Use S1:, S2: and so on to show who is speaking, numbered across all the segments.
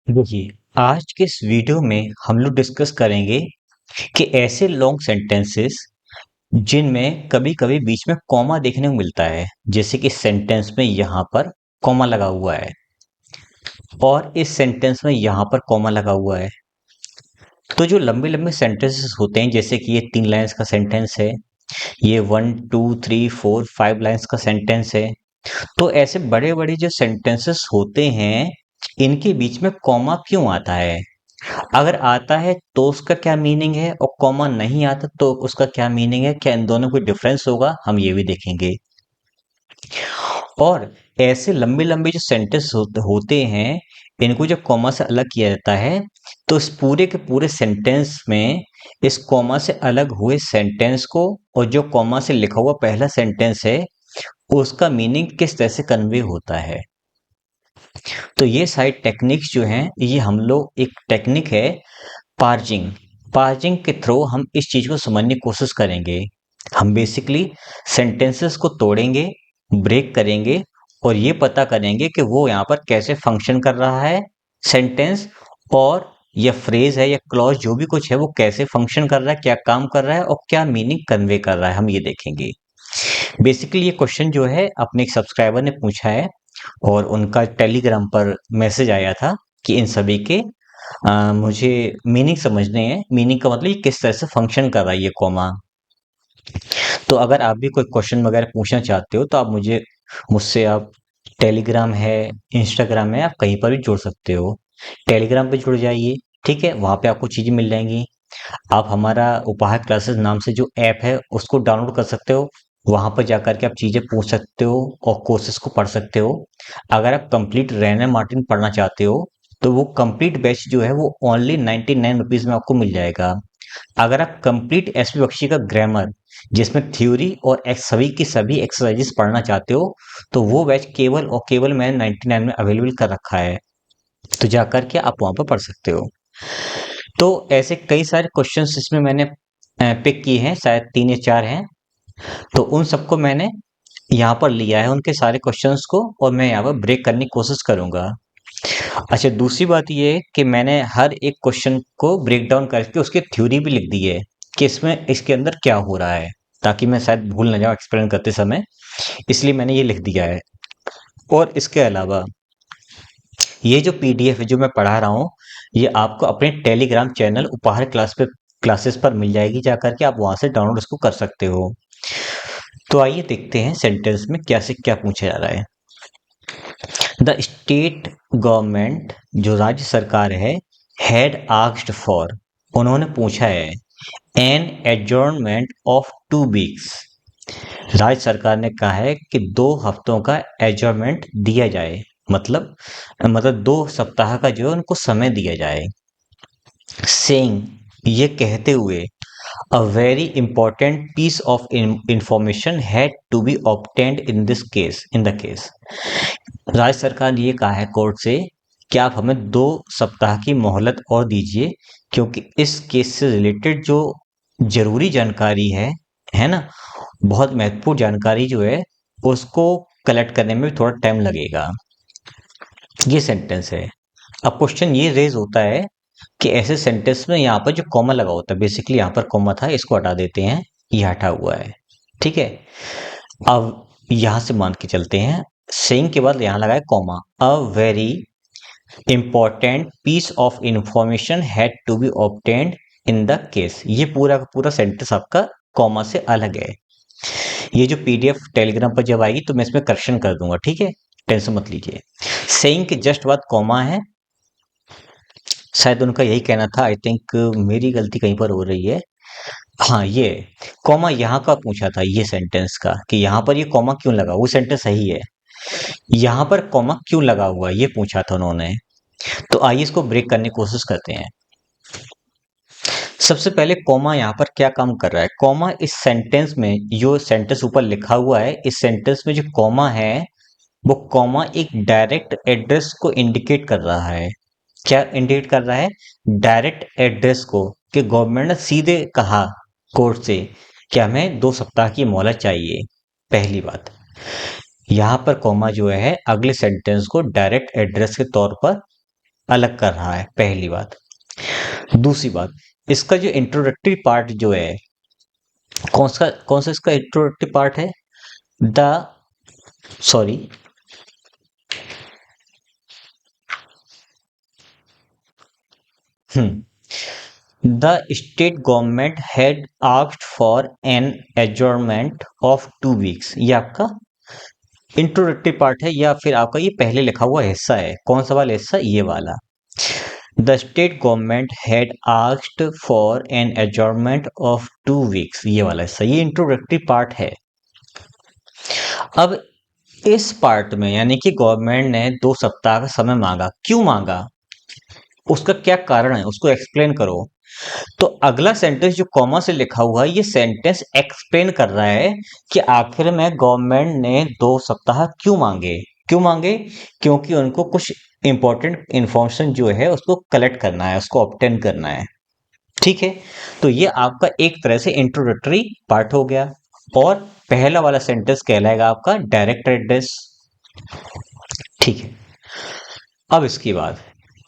S1: देखिए, आज के इस वीडियो में हम लोग डिस्कस करेंगे कि ऐसे लॉन्ग सेंटेंसेस जिनमें कभी-कभी बीच में कॉमा देखने को मिलता है, जैसे कि सेंटेंस में यहाँ पर कॉमा लगा हुआ है और इस सेंटेंस में यहाँ पर कॉमा लगा हुआ है। तो जो लंबे-लंबे सेंटेंसेस होते हैं, जैसे कि ये 3 लाइन्स का सेंटेंस है, ये 1, 2, 3, 4, 5 लाइन्स का सेंटेंस है। तो ऐसे बड़े-बड़े जो सेंटेंसेस होते हैं, इनके बीच में कॉमा क्यों आता है? अगर आता है तो उसका क्या मीनिंग है और कॉमा नहीं आता तो उसका क्या मीनिंग है? क्या इन दोनों कोई डिफरेंस होगा? हम ये भी देखेंगे। और ऐसे लंबे-लंबे जो सेंटेंस होते हैं, इनको जब कॉमा से अलग किया जाता है, तो इस पूरे के पूरे सेंटेंस में इस कॉमा से अलग हुए सेंटेंस को और जो कॉमा से लिखा हुआ पहला सेंटेंस है, उसका मीनिंग किस तरह से कन्वे होता है। तो ये सारी टेक्निक्स जो हैं, ये हम लोग एक टेक्निक है पार्जिंग। पार्जिंग के थ्रू हम इस चीज को समझने की कोशिश करेंगे। हम बेसिकली सेंटेंसेस को तोड़ेंगे, ब्रेक करेंगे और ये पता करेंगे कि वो यहाँ पर कैसे फंक्शन कर रहा है सेंटेंस, और या फ्रेज है या क्लॉज जो भी कुछ है वो कैसे फंक्शन कर रहा है, क्या काम कर रहा है और क्या मीनिंग कन्वे कर रहा है, हम ये देखेंगे। बेसिकली ये क्वेश्चन जो है अपने एक सब्सक्राइबर ने पूछा है और उनका टेलीग्राम पर मैसेज आया था कि इन सभी के मुझे मीनिंग समझने हैं। मीनिंग का मतलब ये किस तरह से फंक्शन कर रहा है ये कॉमा। तो अगर आप भी कोई क्वेश्चन वगैरह पूछना चाहते हो तो आप मुझसे आप टेलीग्राम है, इंस्टाग्राम है, आप कहीं पर भी जुड़ सकते हो। टेलीग्राम पे जुड़ जाइए, ठीक है, वहाँ पे आपको चीज़ें मिल जाएंगी। आप हमारा उपहार क्लासेस नाम से जो ऐप है उसको डाउनलोड कर सकते हो। वहाँ पर जाकर के आप चीज़ें पूछ सकते हो और कोर्सेज को पढ़ सकते हो। अगर आप कंप्लीट रैनन मार्टिन पढ़ना चाहते हो तो वो कंप्लीट बैच जो है वो ओनली 99 रुपीज़ में आपको मिल जाएगा। अगर आप कंप्लीट एसपी बख्शी का ग्रामर, जिसमें थ्योरी और सभी की सभी एक्सरसाइजेस पढ़ना चाहते हो, तो वो बैच केवल और केवल मैंने 99 में अवेलेबल कर रखा है। तो जाकर के आप वहाँ पर पढ़ सकते हो। तो ऐसे कई सारे क्वेश्चंस इसमें मैंने पिक किए हैं, शायद 3 या 4 हैं। तो उन सबको मैंने यहाँ पर लिया है, उनके सारे क्वेश्चंस को, और मैं यहाँ पर ब्रेक करने की कोशिश करूंगा। अच्छा, दूसरी बात ये है कि मैंने हर एक क्वेश्चन को ब्रेक डाउन करके उसकी थ्योरी भी लिख दी है कि इसमें इसके अंदर क्या हो रहा है, ताकि मैं शायद भूल ना जाऊँ एक्सप्लेन करते समय, इसलिए मैंने ये लिख दिया है। और इसके अलावा ये जो पीडीएफ है जो मैं पढ़ा रहा हूँ, ये आपको अपने टेलीग्राम चैनल उपहार क्लासेस पर मिल जाएगी, जाकर के आप वहां से डाउनलोड उसको कर सकते हो। तो आइए देखते हैं सेंटेंस में क्या से क्या पूछा जा रहा है। द स्टेट गवर्नमेंट, जो राज्य सरकार है, हैड आस्क्ड फॉर, उन्होंने पूछा है, एन एडजॉर्नमेंट ऑफ 2 वीक्स, राज्य सरकार ने कहा है कि 2 हफ्तों का एडजॉर्नमेंट दिया जाए, मतलब 2 सप्ताह का जो है उनको समय दिया जाए। सेइंग, ये कहते हुए, a very important piece of information had to be obtained in the case, राज्य सरकार ने ये कहा है कोर्ट से कि आप हमें 2 सप्ताह की मोहलत और दीजिए, क्योंकि इस केस से रिलेटेड जो जरूरी जानकारी है ना, बहुत महत्वपूर्ण जानकारी जो है उसको कलेक्ट करने में भी थोड़ा टाइम लगेगा। ये सेंटेंस है। अब क्वेश्चन ये रेज होता है कि ऐसे सेंटेंस में यहाँ पर जो कॉमा लगा होता है, बेसिकली यहाँ पर कॉमा था, इसको हटा देते हैं, ये हटा हुआ है, ठीक है। अब यहाँ से मान के चलते हैं, सेइंग के बाद यहाँ लगा है comma, a very important piece of information had to be obtained in the case, ये पूरा का पूरा सेंटेंस आपका कॉमा से अलग है। ये जो पीडीएफ टेलीग्राम पर जब आएगी तो मैं इसमें करेक्शन कर दूंगा, ठीक है, टेंशन मत लीजिए। सेइंग के जस्ट बाद कॉमा है, शायद उनका यही कहना था। आई थिंक मेरी गलती कहीं पर हो रही है। हाँ, ये कॉमा यहाँ का पूछा था, ये सेंटेंस का, कि यहाँ पर ये कॉमा क्यों लगा, वो सेंटेंस सही है। यहाँ पर कॉमा क्यों लगा हुआ ये पूछा था उन्होंने। तो आइए इसको ब्रेक करने की कोशिश करते हैं। सबसे पहले कॉमा यहाँ पर क्या काम कर रहा है? कॉमा इस सेंटेंस में, जो सेंटेंस ऊपर लिखा हुआ है, इस सेंटेंस में जो कॉमा है वो कॉमा एक डायरेक्ट एड्रेस को इंडिकेट कर रहा है। क्या इंडिकेट कर रहा है? डायरेक्ट एड्रेस को, कि गवर्नमेंट ने सीधे कहा कोर्ट से कि हमें 2 सप्ताह की मोहलत चाहिए, पहली बात। यहाँ पर कॉमा जो है अगले सेंटेंस को डायरेक्ट एड्रेस के तौर पर अलग कर रहा है, पहली बात। दूसरी बात, इसका जो इंट्रोडक्टरी पार्ट जो है, कौन सा इसका इंट्रोडक्टरी पार्ट है? The sorry The state government had asked for an adjournment of 2 weeks। ये आपका इंट्रोडक्टरी पार्ट है, या फिर आपका ये पहले लिखा हुआ हिस्सा है। कौन सा वाला हिस्सा? ये वाला। The state government had asked for an adjournment of 2 weeks। ये वाला हिस्सा, ये इंट्रोडक्टरी पार्ट है। अब इस पार्ट में यानी कि गवर्नमेंट ने 2 सप्ताह का समय मांगा। क्यों मांगा? उसका क्या कारण है, उसको एक्सप्लेन करो। तो अगला सेंटेंस जो कॉमा से लिखा हुआ है, ये सेंटेंस एक्सप्लेन कर रहा है कि आखिर में गवर्नमेंट ने 2 सप्ताह क्यों मांगे। क्यों मांगे? क्योंकि उनको कुछ इंपॉर्टेंट इंफॉर्मेशन जो है उसको कलेक्ट करना है, उसको ऑब्टेन करना है। ठीक है, तो ये आपका एक तरह से इंट्रोडक्टरी पार्ट हो गया। और पहला वाला सेंटेंस कहलाएगा आपका डायरेक्ट एड्रेस। ठीक है, अब इसके बाद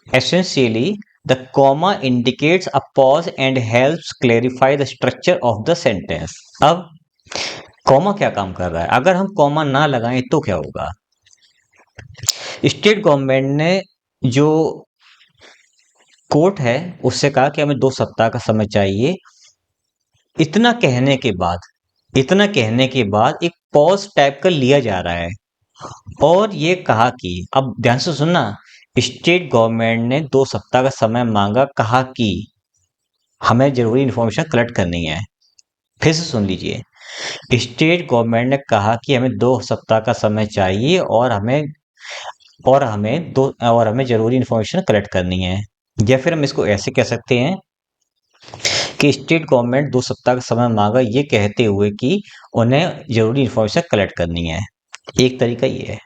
S1: essentially the comma indicates a pause and helps clarify the structure of the sentence। अब कॉमा क्या काम कर रहा है? अगर हम कॉमा ना लगाएं तो क्या होगा? स्टेट गवर्नमेंट ने जो कोर्ट है उससे कहा कि हमें 2 सप्ताह का समय चाहिए। इतना कहने के बाद एक पॉज टाइप का लिया जा रहा है और ये कहा कि, अब ध्यान से सुनना, स्टेट गवर्नमेंट ने 2 सप्ताह का समय मांगा, कहा कि हमें जरूरी इंफॉर्मेशन कलेक्ट करनी है। फिर से सुन लीजिए, स्टेट गवर्नमेंट ने कहा कि हमें 2 सप्ताह का समय चाहिए और हमें जरूरी इंफॉर्मेशन कलेक्ट करनी है। या फिर हम इसको ऐसे कह सकते हैं कि स्टेट गवर्नमेंट 2 सप्ताह का समय मांगा, ये कहते हुए कि उन्हें जरूरी इंफॉर्मेशन कलेक्ट करनी है। एक तरीका ये है।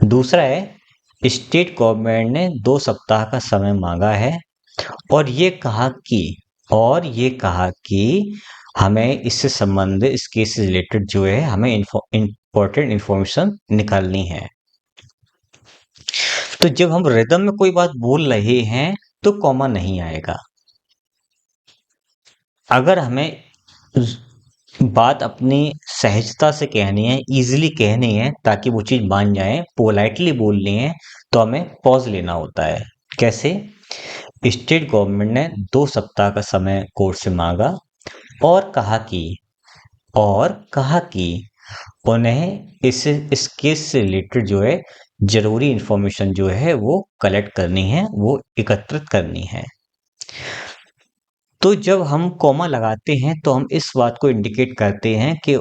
S1: दूसरा है, स्टेट गवर्नमेंट ने 2 सप्ताह का समय मांगा है और ये कहा कि हमें इससे संबंधित, इस केस से रिलेटेड जो है, हमें इंपॉर्टेंट इंफॉर्मेशन निकालनी है। तो जब हम रिदम में कोई बात बोल रहे हैं तो कॉमा नहीं आएगा। अगर हमें बात अपनी सहजता से कहनी है, इजीली कहनी है, ताकि वो चीज मान जाए, पोलाइटली बोलनी है, तो हमें पॉज लेना होता है। कैसे? स्टेट गवर्नमेंट ने 2 सप्ताह का समय कोर्ट से मांगा और कहा कि उन्हें इस केस से रिलेटेड जो है जरूरी इंफॉर्मेशन जो है वो कलेक्ट करनी है, वो एकत्रित करनी है। तो जब हम कॉमा लगाते हैं तो हम इस बात को इंडिकेट करते हैं कि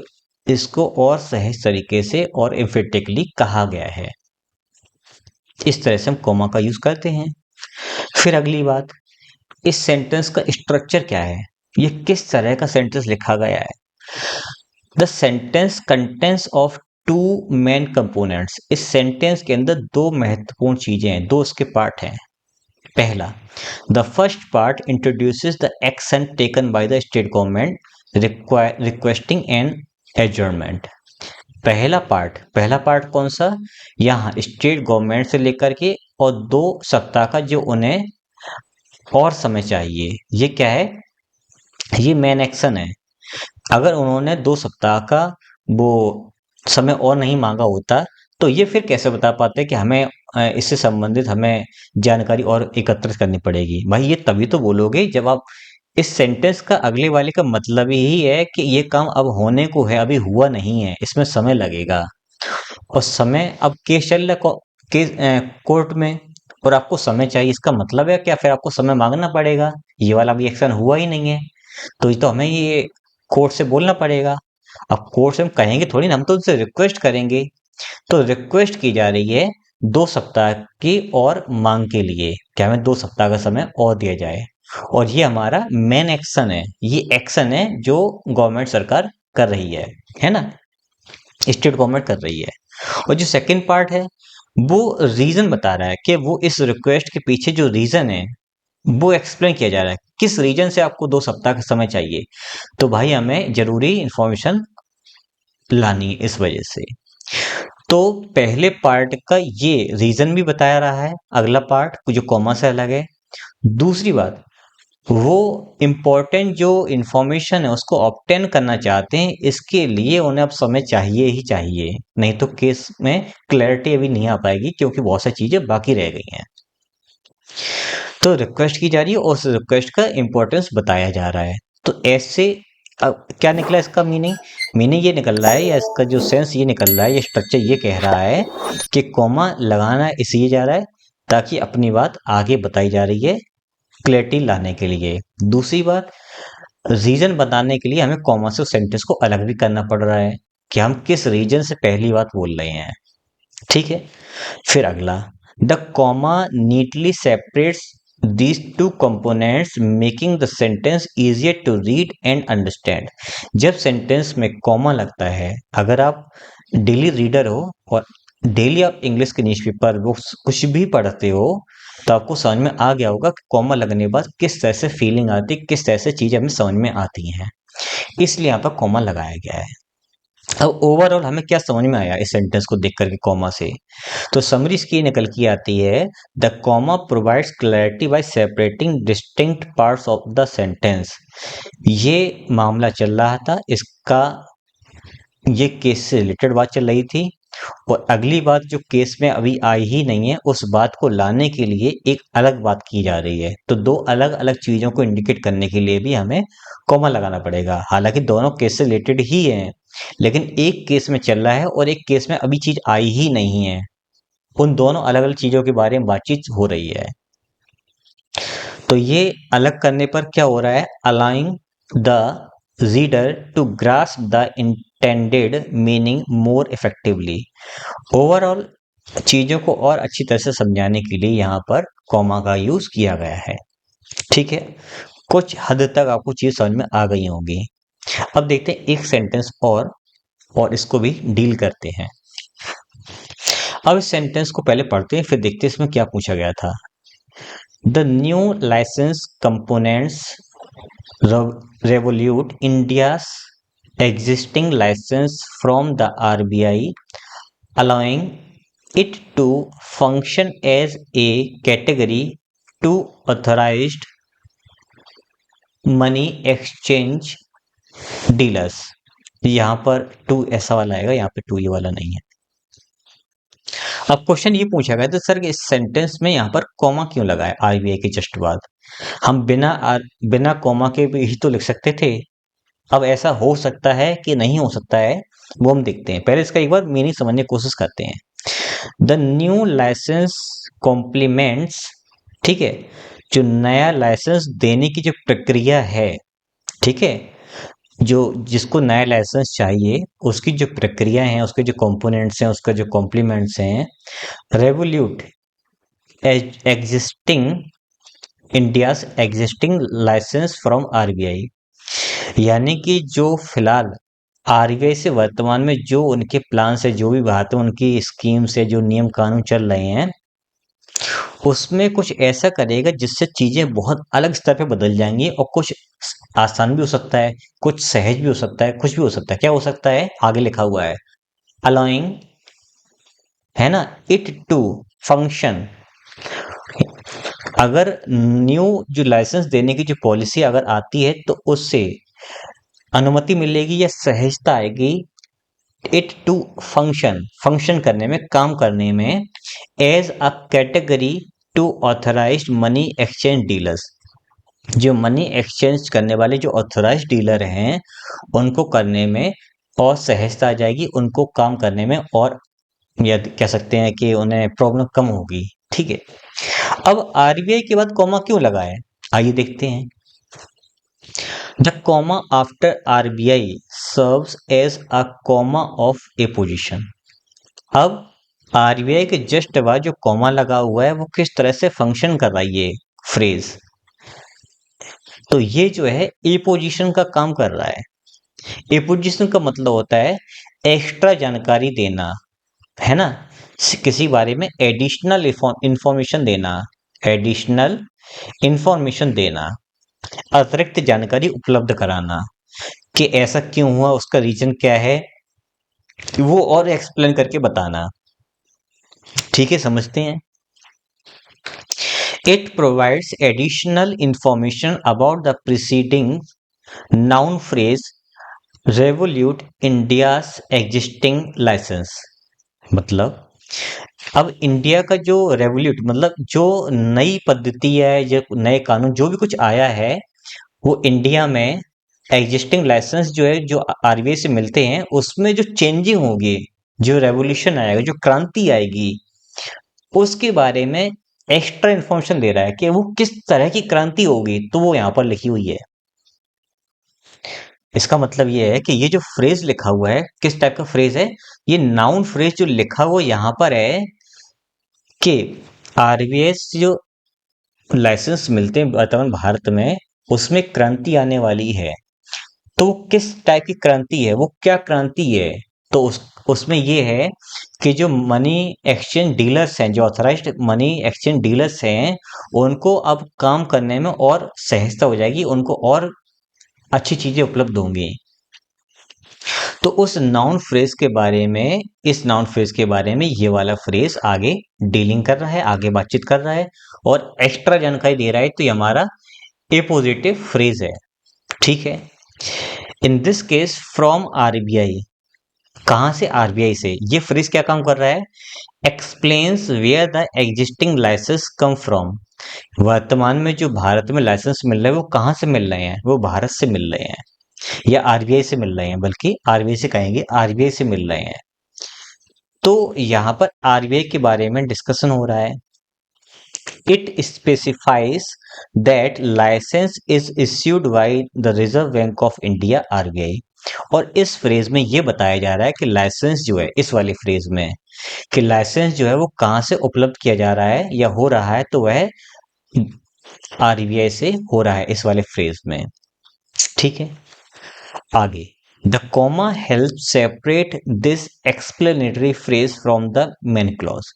S1: इसको और सहज तरीके से और एम्फेटिकली कहा गया है। इस तरह से हम कॉमा का यूज करते हैं। फिर अगली बात, इस सेंटेंस का स्ट्रक्चर क्या है? ये किस तरह का सेंटेंस लिखा गया है? The sentence contains of two main components. इस सेंटेंस के अंदर 2 महत्वपूर्ण चीजें हैं, 2 इसके पार्ट हैं। पहला, the first part introduces the action taken by the state government requesting an adjournment. पहला पार्ट कौन सा? यहाँ स्टेट गवर्नमेंट से लेकर के और 2 सप्ताह का जो उन्हें और समय चाहिए, ये क्या है? ये मेन एक्शन है। अगर उन्होंने 2 सप्ताह का वो समय और नहीं मांगा होता तो ये फिर कैसे बता पाते कि हमें इससे संबंधित हमें जानकारी और एकत्रित करनी पड़ेगी। भाई ये तभी तो बोलोगे जब आप, इस सेंटेंस का अगले वाले का मतलब ही है कि ये काम अब होने को है, अभी हुआ नहीं है, इसमें समय लगेगा। और समय, अब केस चल रहा है कोर्ट में और आपको समय चाहिए, इसका मतलब है क्या? फिर आपको समय मांगना पड़ेगा। ये वाला भी एक्शन हुआ ही नहीं है, तो ये तो हमें ये कोर्ट से बोलना पड़ेगा। अब कोर्ट से हम कहेंगे थोड़ी ना, हम तो उनसे रिक्वेस्ट करेंगे। तो रिक्वेस्ट की जा रही है 2 सप्ताह की और मांग के लिए, क्या हमें 2 सप्ताह का समय और दिया जाए। और ये हमारा मेन एक्शन है, ये एक्शन है जो गवर्नमेंट सरकार कर रही है ना, स्टेट गवर्नमेंट कर रही है। और जो सेकंड पार्ट है वो रीजन बता रहा है कि वो इस रिक्वेस्ट के पीछे जो रीजन है वो एक्सप्लेन किया जा रहा है, किस रीजन से आपको 2 सप्ताह का समय चाहिए। तो भाई हमें जरूरी इंफॉर्मेशन लानी है इस वजह से। तो पहले पार्ट का ये रीजन भी बताया रहा है, अगला पार्ट जो कॉमा से अलग है। दूसरी बात, वो इम्पोर्टेंट जो इंफॉर्मेशन है उसको ऑब्टेन करना चाहते हैं, इसके लिए उन्हें अब समय चाहिए ही चाहिए, नहीं तो केस में क्लैरिटी अभी नहीं आ पाएगी क्योंकि बहुत सारी चीजें बाकी रह गई हैं। तो रिक्वेस्ट की जा रही है और उस रिक्वेस्ट का इंपॉर्टेंस बताया जा रहा है। तो ऐसे अब क्या निकला इसका मीनिंग? मीनिंग ये निकल रहा है या इसका जो सेंस ये निकल रहा है, ये स्ट्रक्चर ये कह रहा है कि कॉमा लगाना इसलिए जा रहा है ताकि अपनी बात आगे बताई जा रही है, क्लैरिटी लाने के लिए। दूसरी बात, रीजन बताने के लिए हमें कॉमा से उस सेंटेंस को अलग भी करना पड़ रहा है कि हम किस रीजन से पहली बात बोल रहे हैं। ठीक है, फिर अगला, the comma neatly separates these two components making the sentence easier to read and understand। जब सेंटेंस में कॉमा लगता है, अगर आप डेली रीडर हो और डेली आप इंग्लिश के न्यूज़पेपर बुक्स कुछ भी पढ़ते हो तो आपको समझ में आ गया होगा कि कॉमा लगने के बाद किस तरह से फीलिंग आती है, किस तरह से चीजें हमें समझ में आती हैं, इसलिए यहाँ पर कॉमा लगाया गया है। अब ओवरऑल हमें क्या समझ में आया इस सेंटेंस को देख करके कॉमा से? तो समरी इसकी निकल के आती है, the comma provides clarity bye separating distinct parts of the sentence. ये मामला चल रहा था, इसका ये केस से रिलेटेड बात चल रही थी और अगली बात जो केस में अभी आई ही नहीं है उस बात को लाने के लिए एक अलग बात की जा रही है। तो दो अलग अलग चीजों को इंडिकेट करने के लिए भी हमें कॉमा लगाना पड़ेगा। हालांकि दोनों केस से रिलेटेड ही हैं, लेकिन एक केस में चल रहा है और एक केस में अभी चीज आई ही नहीं है। उन दोनों अलग अलग चीजों के बारे में बातचीत हो रही है। तो ये अलग करने पर क्या हो रहा है, allowing the reader to grasp the intended meaning more effectively. Overall चीजों को और अच्छी तरह से समझाने के लिए यहाँ पर कॉमा का यूज किया गया है। ठीक है, कुछ हद तक आपको चीज समझ में आ गई होगी। अब देखते हैं एक सेंटेंस और इसको भी डील करते हैं। अब इस सेंटेंस को पहले पढ़ते हैं फिर देखते हैं इसमें क्या पूछा गया था। The new licence components revolute India's existing license from the RBI, allowing it to function as a category to authorized money exchange dealers। यहाँ पर टू ऐसा वाला आएगा, यहाँ पे टू ये वाला नहीं है। अब क्वेश्चन ये पूछा गया तो सर इस सेंटेंस में यहाँ पर कॉमा क्यों लगा है आरबीआई के जस्ट बाद? हम बिना कॉमा के भी ही तो लिख सकते थे। अब ऐसा हो सकता है कि नहीं हो सकता है, वो हम देखते हैं। पहले इसका एक बार मीनिंग समझने की कोशिश करते हैं। द न्यू लाइसेंस कॉम्प्लीमेंट्स, ठीक है, जो नया लाइसेंस देने की जो प्रक्रिया है, ठीक है, जो जिसको नया लाइसेंस चाहिए उसकी जो प्रक्रिया है, उसके जो कंपोनेंट्स हैं, उसका जो कॉम्प्लीमेंट्स हैं, Revolut existing India's existing licence from RBI. यानी कि जो फिलहाल आरबीआई से वर्तमान में जो उनके प्लान से जो भी बात है, उनकी स्कीम से जो नियम कानून चल रहे हैं, उसमें कुछ ऐसा करेगा जिससे चीजें बहुत अलग स्तर पे बदल जाएंगी और कुछ आसान भी हो सकता है, कुछ सहज भी हो सकता है, कुछ भी हो सकता है। क्या हो सकता है? आगे लिखा हुआ है अलाउइंग, है ना, इट टू फंक्शन। अगर न्यू जो लाइसेंस देने की जो पॉलिसी अगर आती है तो उससे अनुमति मिलेगी या सहजता आएगी, इट टू फंक्शन करने में, काम करने में, as a category two authorised money exchange dealers. जो मनी एक्सचेंज करने वाले जो ऑथराइज्ड डीलर हैं उनको करने में और सहजता आ जाएगी, उनको काम करने में, और या कह सकते हैं कि उन्हें प्रॉब्लम कम होगी। ठीक है, अब आरबीआई के बाद कॉमा क्यों लगा है, आइए देखते हैं। The comma after RBI serves as a comma of a position। अब आरबीआई के जस्ट बाद जो कॉमा लगा हुआ है वो किस तरह से फंक्शन कर रहा है ये फ्रेज, तो ये जो है ए पोजीशन का काम कर रहा है। ए पोजीशन का मतलब होता है एक्स्ट्रा जानकारी देना, है ना, किसी बारे में एडिशनल इंफॉर्मेशन देना, एडिशनल इंफॉर्मेशन देना, अतिरिक्त जानकारी उपलब्ध कराना कि ऐसा क्यों हुआ, उसका रीजन क्या है, वो और एक्सप्लेन करके बताना। ठीक है, समझते हैं। It provides additional information about the preceding noun phrase Revolut India's existing licence. मतलब अब इंडिया का जो रेवोल्यूट मतलब जो नई पद्धति है, जो नए कानून जो भी कुछ आया है, वो इंडिया में एग्जिस्टिंग लाइसेंस जो है, जो आरबीआई से मिलते हैं, उसमें जो चेंजिंग होगी, जो रेवोल्यूशन आएगा, जो क्रांति आएगी, उसके बारे में एक्स्ट्रा इन्फॉर्मेशन दे रहा है कि वो किस तरह की क्रांति होगी, तो वो यहाँ पर लिखी हुई है। इसका मतलब ये है कि ये जो फ्रेज लिखा हुआ है, किस टाइप का फ्रेज है, ये नाउन फ्रेज जो लिखा हुआ यहाँ पर है कि आरबीआई से जो लाइसेंस मिलते हैं वर्तमान भारत में, उसमें क्रांति आने वाली है। तो वो किस टाइप की क्रांति है, वो क्या क्रांति है, तो उसमें ये है कि जो मनी एक्सचेंज डीलर्स हैं, जो ऑथराइज्ड मनी एक्सचेंज डीलर्स हैं, उनको अब काम करने में और सहजता हो जाएगी, उनको और अच्छी चीजें उपलब्ध होंगी। तो उस नाउन फ्रेज के बारे में, इस नाउन फ्रेज के बारे में ये वाला फ्रेज आगे डीलिंग कर रहा है, आगे बातचीत कर रहा है और एक्स्ट्रा जानकारी दे रहा है। तो ये हमारा ए पॉजिटिव फ्रेज है। ठीक है। In this case from RBI, कहां से, आरबीआई से। ये फ्रेज क्या काम कर रहा है, explains where the existing licence come from. वर्तमान में जो भारत में लाइसेंस मिल रहे हैं, वो कहां से मिल रहे हैं, वो भारत से मिल रहे हैं, या आरबीआई से मिल रहे हैं, बल्कि आरबीआई से कहेंगे, आरबीआई से मिल रहे हैं। तो यहां पर आरबीआई के बारे में डिस्कशन हो रहा है। It specifies that licence is issued by the Reserve Bank of India, RBI. और इस फ्रेज में ये बताया जा रहा है कि लाइसेंस जो है, इस वाली फ्रेज में, कि लाइसेंस जो है वो कहां से उपलब्ध किया जा रहा है या हो रहा है, तो वह आरबीआई से हो रहा है, इस वाले फ्रेज में। ठीक है। आगे, the comma help separate this explanatory phrase from the main clause.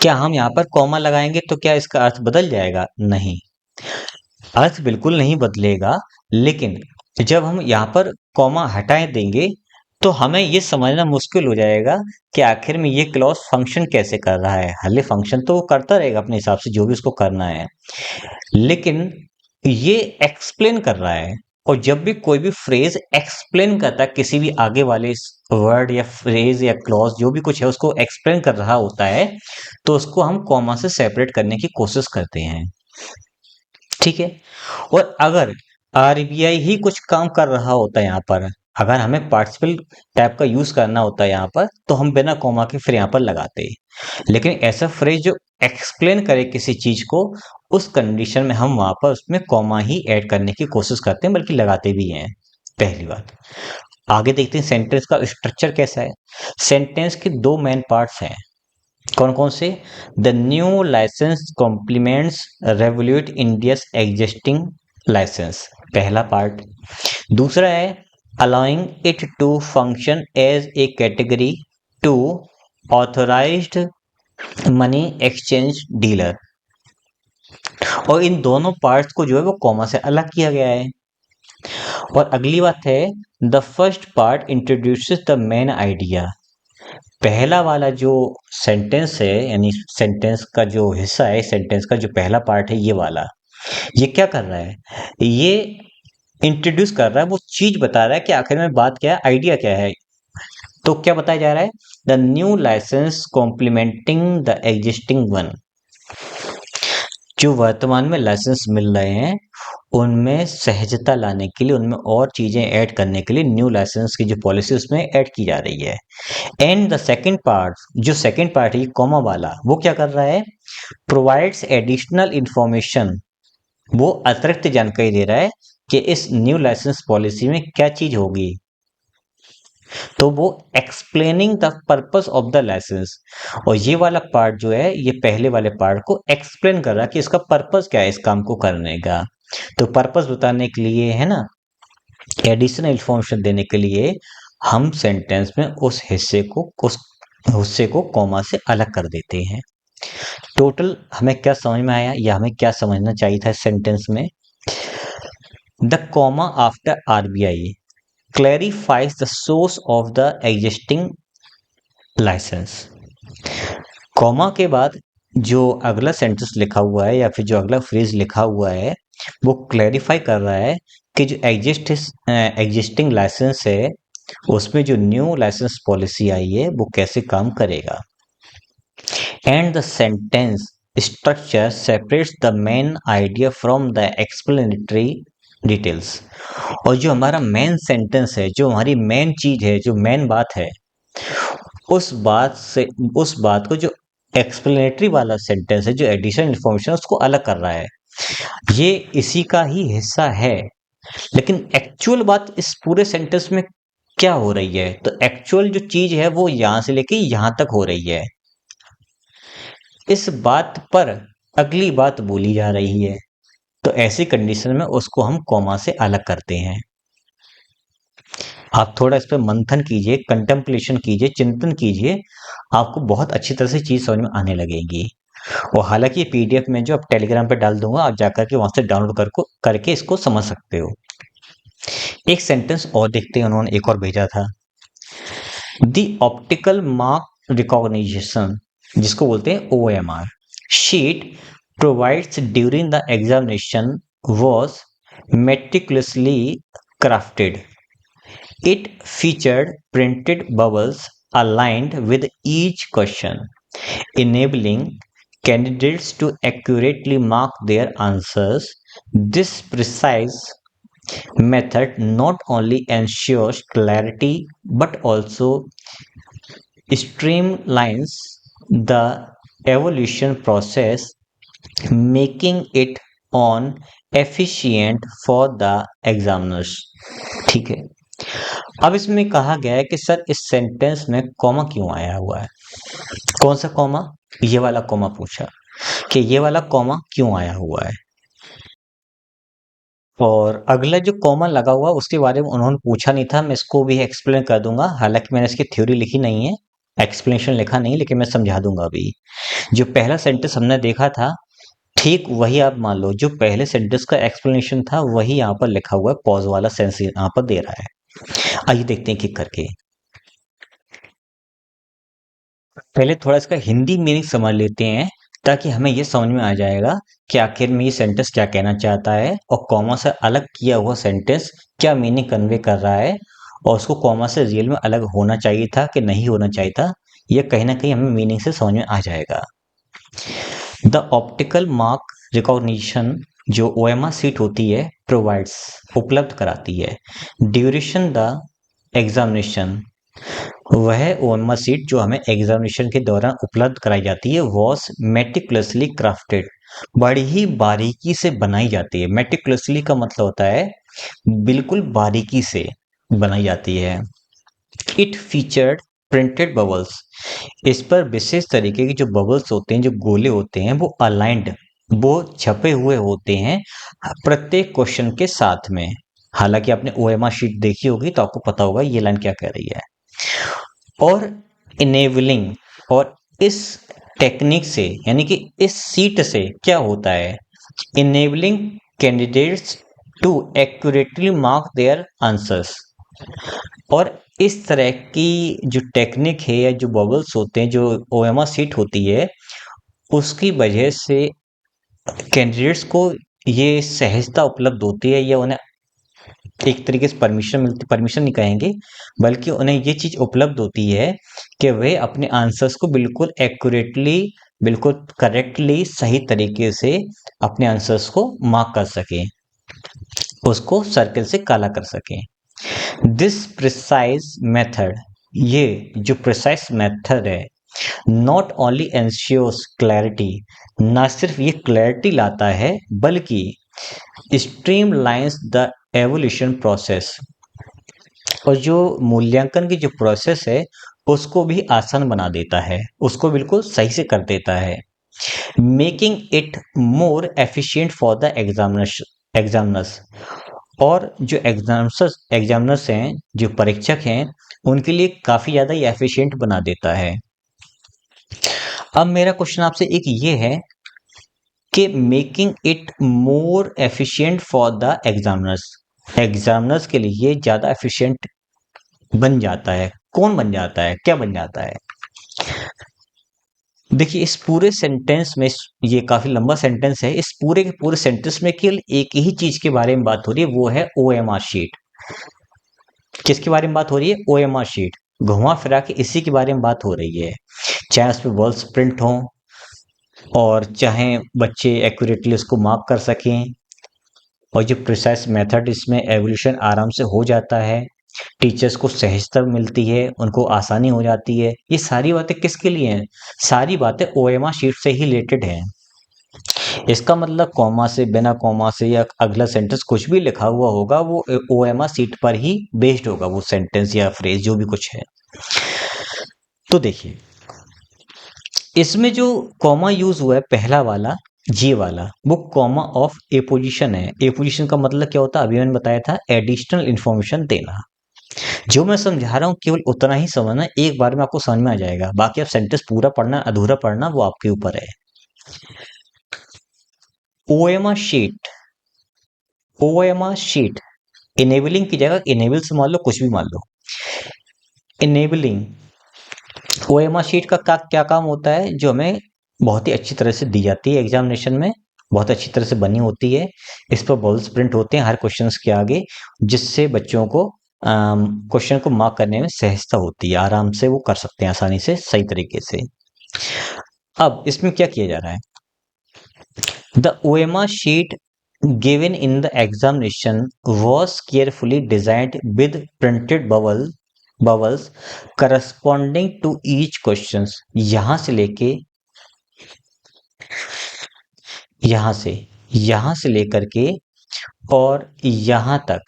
S1: क्या हम यहां पर कॉमा लगाएंगे तो क्या इसका अर्थ बदल जाएगा? नहीं, अर्थ बिल्कुल नहीं बदलेगा। लेकिन जब हम यहाँ पर कॉमा हटाए देंगे, तो हमें ये समझना मुश्किल हो जाएगा कि आखिर में ये क्लॉज फंक्शन कैसे कर रहा है। हालांकि फंक्शन तो वो करता रहेगा अपने हिसाब से, जो भी उसको करना है, लेकिन ये एक्सप्लेन कर रहा है। और जब भी कोई भी फ्रेज एक्सप्लेन करता है, किसी भी आगे वाले वर्ड या फ्रेज या क्लॉज जो भी कुछ है, उसको एक्सप्लेन कर रहा होता है, तो उसको हम कॉमा से सेपरेट करने की कोशिश करते हैं। ठीक है। और अगर आरबीआई ही कुछ काम कर रहा होता है यहाँ पर, अगर हमें पार्टिसिपल टैब का यूज करना होता है यहाँ पर, तो हम बिना कॉमा के फिर यहाँ पर लगाते। लेकिन ऐसा फ्रेज जो एक्सप्लेन करे किसी चीज को, उस कंडीशन में हम वहां पर उसमें कॉमा ही ऐड करने की कोशिश करते हैं, बल्कि लगाते भी हैं। पहली बात। आगे देखते हैं सेंटेंस का स्ट्रक्चर कैसा है। सेंटेंस के दो मेन पार्ट्स हैं। कौन कौन से? The new licence complements Revolut India's existing licence, पहला पार्ट। दूसरा है allowing it to function as a category two authorised money exchange dealer. और इन दोनों पार्ट्स को जो है वो कॉमा से अलग किया गया है। और अगली बात है, the first part introduces the main idea. पहला वाला जो सेंटेंस है, यानी सेंटेंस का जो हिस्सा है, सेंटेंस का जो पहला पार्ट है, ये वाला, ये क्या कर रहा है, ये इंट्रोड्यूस कर रहा है, वो चीज बता रहा है कि आखिर में बात क्या है, आइडिया क्या है। तो क्या बताया जा रहा है, the new licence complementing the existing one. जो वर्तमान में लाइसेंस मिल रहे हैं, उनमें सहजता लाने के लिए, उनमें और चीजें ऐड करने के लिए न्यू लाइसेंस की जो पॉलिसी उसमें ऐड की जा रही है। एंड द सेकेंड पार्ट, जो सेकेंड पार्ट है कॉमा वाला, वो क्या कर रहा है, प्रोवाइड्स एडिशनल इंफॉर्मेशन। वो अतिरिक्त जानकारी दे रहा है कि इस न्यू लाइसेंस पॉलिसी में क्या चीज होगी। तो वो explaining the purpose of the licence. और ये वाला पार्ट जो है, ये पहले वाले पार्ट को एक्सप्लेन कर रहा है कि इसका पर्पस क्या है, इस काम को करने का। तो पर्पस बताने के लिए है ना, एडिशनल इंफॉर्मेशन देने के लिए हम सेंटेंस में उस हिस्से को कॉमा से अलग कर देते हैं। टोटल हमें क्या समझ में आया, या हमें क्या समझना चाहिए था इस सेंटेंस में? The comma after RBI clarifies the source of the existing license। Comma के बाद जो अगला सेंटेंस लिखा हुआ है या फिर जो अगला फ्रेज लिखा हुआ है वो क्लैरिफाई कर रहा है कि जो एग्जिस्टिंग लाइसेंस है उसमें जो न्यू लाइसेंस पॉलिसी आई है वो कैसे काम करेगा। And the sentence structure separates the main idea from the explanatory details. और जो हमारा मेन सेंटेंस है, जो हमारी मेन चीज है, जो मेन बात है, उस बात को जो एक्सप्लेनेटरी वाला सेंटेंस है, जो एडिशनल इन्फॉर्मेशन उसको अलग कर रहा है। ये इसी का ही हिस्सा है। लेकिन एक्चुअल बात इस पूरे सेंटेंस में क्या हो रही है, तो एक्चुअल जो चीज है वो यहां से लेके यहां तक हो रही है। इस बात पर अगली बात बोली जा रही है, तो ऐसी कंडीशन में उसको हम कॉमा से अलग करते हैं। आप थोड़ा इस पर मंथन कीजिए, कंटेम्पलेशन कीजिए, चिंतन कीजिए, आपको बहुत अच्छी तरह से चीज समझ में आने लगेगी। और हालांकि ये पीडीएफ में जो आप टेलीग्राम पे डाल दूंगा, आप जाकर के वहां से डाउनलोड करके इसको समझ सकते हो। एक सेंटेंस और देखते हैं, उन्होंने एक और भेजा था। द ऑप्टिकल मार्क रिकॉग्निशन, जिसको बोलते हैं OMR sheet provides during the examination was meticulously crafted. It featured printed bubbles aligned with each question, enabling candidates to accurately mark their answers. This precise method not only ensures clarity but also streamlines the evaluation process, making it on efficient for the examiners। ठीक है। अब इसमें कहा गया है कि sir इस sentence में कॉमा क्यों आया हुआ है। कौन सा कॉमा? ये वाला कॉमा पूछा कि ये वाला कॉमा क्यों आया हुआ है। और अगला जो कॉमा लगा हुआ उसके बारे में उन्होंने पूछा नहीं था, मैं इसको भी एक्सप्लेन कर दूंगा। हालांकि मैंने इसकी थ्योरी लिखी नहीं है, एक्सप्लेनेशन लिखा नहीं, लेकिन मैं समझा दूंगा अभी। जो पहला सेंटेंस हमने देखा था, ठीक वही आप मान लो, जो पहले सेंटेंस का एक्सप्लेनेशन था वही यहाँ पर लिखा हुआ है, पॉज वाला सेंस यहाँ पर दे रहा है। आइए देखते हैं किक करके। पहले थोड़ा इसका हिंदी मीनिंग समझ लेते हैं, ताकि हमें ये समझ में आ जाएगा कि आखिर में ये सेंटेंस क्या कहना चाहता है और कॉमा से अलग किया हुआ सेंटेंस क्या मीनिंग कन्वे कर रहा है, और उसको कॉमा से रियल में अलग होना चाहिए था कि नहीं होना चाहिए था। ये कहीं ना कहीं हमें मीनिंग से समझ में आ जाएगा। द ऑप्टिकल मार्क रिकॉग्निशन जो OMR सीट होती है प्रोवाइड्स उपलब्ध कराती है ड्यूरेशन द एग्जामिनेशन, वह OMR सीट जो हमें एग्जामिनेशन के दौरान उपलब्ध कराई जाती है वॉज मेटिकुलसली क्राफ्टेड, बड़ी ही बारीकी से बनाई जाती है। मेटिकुलसली का मतलब होता है बिल्कुल बारीकी से बनाई जाती है। इट फीचर्ड प्रिंटेड बबल्स, इस पर विशेष तरीके के जो बबल्स होते हैं, जो गोले होते हैं, वो अलाइंड, वो छपे हुए होते हैं प्रत्येक क्वेश्चन के साथ में। हालांकि आपने OMR शीट देखी होगी तो आपको पता होगा ये लाइन क्या कह रही है। और इनेबलिंग, और इस टेक्निक से यानी कि इस सीट से क्या होता है, enabling candidates to accurately mark their answers. और इस तरह की जो टेक्निक है या जो बबल्स होते हैं, जो OMR सीट होती है, उसकी वजह से कैंडिडेट्स को ये सहजता उपलब्ध होती है, या उन्हें एक तरीके से परमिशन नहीं कहेंगे, बल्कि उन्हें ये चीज उपलब्ध होती है कि वे अपने आंसर्स को बिल्कुल एक्यूरेटली, बिल्कुल करेक्टली, सही तरीके से अपने आंसर्स को मार्क कर सकें, उसको सर्कल से काला कर सकें। दिस प्रिसाइज मेथड, ये जो प्रिसाइज मेथड है, नॉट ओनली एंश्योर्स क्लैरिटी, ना सिर्फ ये क्लैरिटी लाता है बल्कि स्ट्रीमलाइंस द एवोल्यूशन प्रोसेस, और जो मूल्यांकन की जो प्रोसेस है उसको भी आसान बना देता है, उसको बिल्कुल सही से कर देता है। Making it more efficient for the examiners, और जो एग्जामिनर्स हैं, जो परीक्षक हैं, उनके लिए काफी ज्यादा ये एफिशिएंट बना देता है। अब मेरा क्वेश्चन आपसे एक ये है कि making it more efficient for the examiners, examiners के लिए ज़्यादा एफिशिएंट बन जाता है। कौन बन जाता है, क्या बन जाता है? देखिए इस पूरे सेंटेंस में, ये काफी लंबा सेंटेंस है, इस पूरे के पूरे सेंटेंस में केवल एक ही चीज के बारे में बात हो रही है, वो है ओएमआर शीट। किसके बारे में बात हो रही है? OMR sheet. घुमा फिरा के इसी के बारे में बात हो रही है, चाहे उस पर वर्ड्स प्रिंट हों और चाहे बच्चे एक्यूरेटली उसको मार्क कर सकें, और जो प्रिसाइज मेथड इसमें एवोल्यूशन आराम से हो जाता है, टीचर्स को सहजता मिलती है, उनको आसानी हो जाती है। ये सारी बातें किसके लिए हैं? सारी बातें ओएमआर शीट से ही रिलेटेड हैं। इसका मतलब कॉमा से, बिना कॉमा से, या अगला सेंटेंस कुछ भी लिखा हुआ होगा वो ओएमआर शीट पर ही बेस्ड होगा, वो सेंटेंस या फ्रेज जो भी कुछ है। तो देखिए इसमें जो कॉमा यूज हुआ है पहला वाला, ये वाला, वो कॉमा ऑफ एपोजिशन है। एपोजिशन का मतलब क्या होता है? अभी मैंने बताया था, एडिशनल इंफॉर्मेशन देना। जो मैं समझा रहा हूँ केवल उतना ही समझना, एक बार में आपको समझ में आ जाएगा, बाकी आप सेंटेंस पूरा पढ़ना अधूरा पढ़ना वो आपके ऊपर है। OMR sheet, OMR sheet enabling की जगह इनेबल से मान लो, कुछ भी मान लो, इनेबलिंग। ओएमआर शीट का क्या काम होता है? जो हमें बहुत ही अच्छी तरह से दी जाती है एग्जामिनेशन में, बहुत अच्छी तरह से बनी होती है, इस पर बॉल्स प्रिंट होते हैं हर क्वेश्चंस के आगे, जिससे बच्चों को क्वेश्चन को मार्क करने में सहजता होती है, आराम से वो कर सकते हैं आसानी से, सही तरीके से। अब इसमें क्या किया जा रहा है? The OMR sheet given in the examination was carefully designed with printed bubbles corresponding to each questions। यहां से लेकर के और यहां तक,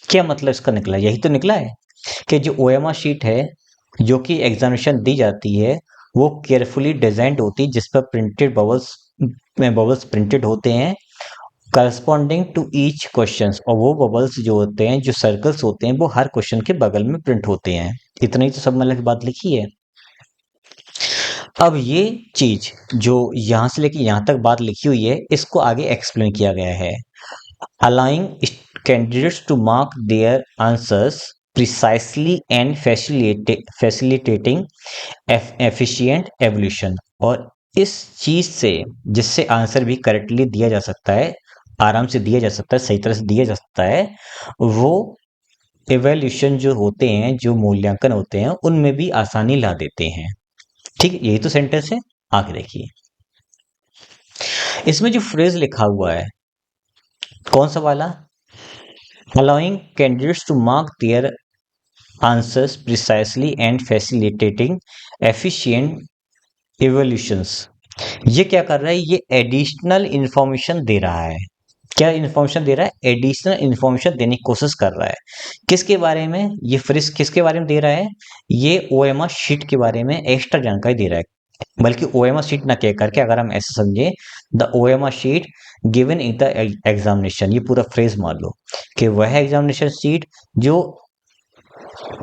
S1: क्या मतलब इसका निकला? यही तो निकला है कि जो ओएमआर शीट है जो कि एग्जामिनेशन दी जाती है वो केयरफुली डिजाइंड होती है, जिस पर प्रिंटेड बबल्स प्रिंटेड होते हैं करस्पॉन्डिंग टू ईच क्वेश्चन, और वो बबल्स जो होते हैं, जो सर्कल्स होते हैं, वो हर क्वेश्चन के बगल में प्रिंट होते हैं। इतना ही तो सब मतलब की बात लिखी है। अब ये चीज जो यहां से लेके यहां तक बात लिखी हुई है, इसको आगे एक्सप्लेन किया गया है। allowing candidates to mark their answers precisely and facilitating efficient evaluation। और इस चीज से, जिससे आंसर भी करेक्टली दिया जा सकता है, आराम से दिया जा सकता है, सही तरह से दिया जा सकता है, वो एवेल्यूशन जो होते हैं, जो मूल्यांकन होते हैं, उनमें भी आसानी ला देते हैं। ठीक है, यही तो सेंटेंस है। आगे देखिए इसमें जो फ्रेज लिखा हुआ है, कौन सा वाला? allowing candidates to mark their answers precisely and facilitating efficient evaluations। ये क्या कर रहा है? ये एडिशनल इंफॉर्मेशन दे रहा है। क्या इंफॉर्मेशन दे रहा है? एडिशनल इंफॉर्मेशन देने की कोशिश कर रहा है। किसके बारे में? ये फ्रिज किसके बारे में दे रहा है? ये ओएमआर शीट के बारे में एक्स्ट्रा जानकारी दे रहा है। बल्कि ओएमआर शीट ना कह करके अगर हम ऐसे समझे, the OMR sheet given in the examination, ये पूरा फ्रेज मान लो कि वह एग्जामिनेशन शीट जो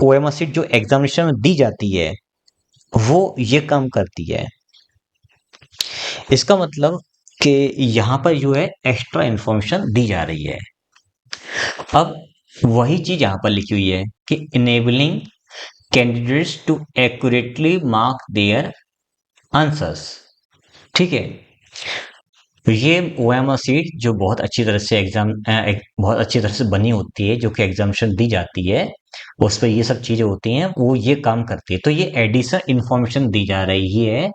S1: ओएमआर शीट जो एग्जामिनेशन में दी जाती है वो ये काम करती है। इसका मतलब कि यहां पर जो है एक्स्ट्रा इंफॉर्मेशन दी जा रही है। अब वही चीज यहां पर लिखी हुई है कि enabling candidates to accurately mark their answers. ठीक है, तो ये ओएमआर शीट जो बहुत अच्छी तरह से बहुत अच्छी तरह से बनी होती है, जो कि एग्जामिनेशन दी जाती है, उस पर ये सब चीजें होती हैं, वो ये काम करती है। तो ये एडिशनल इंफॉर्मेशन दी जा रही है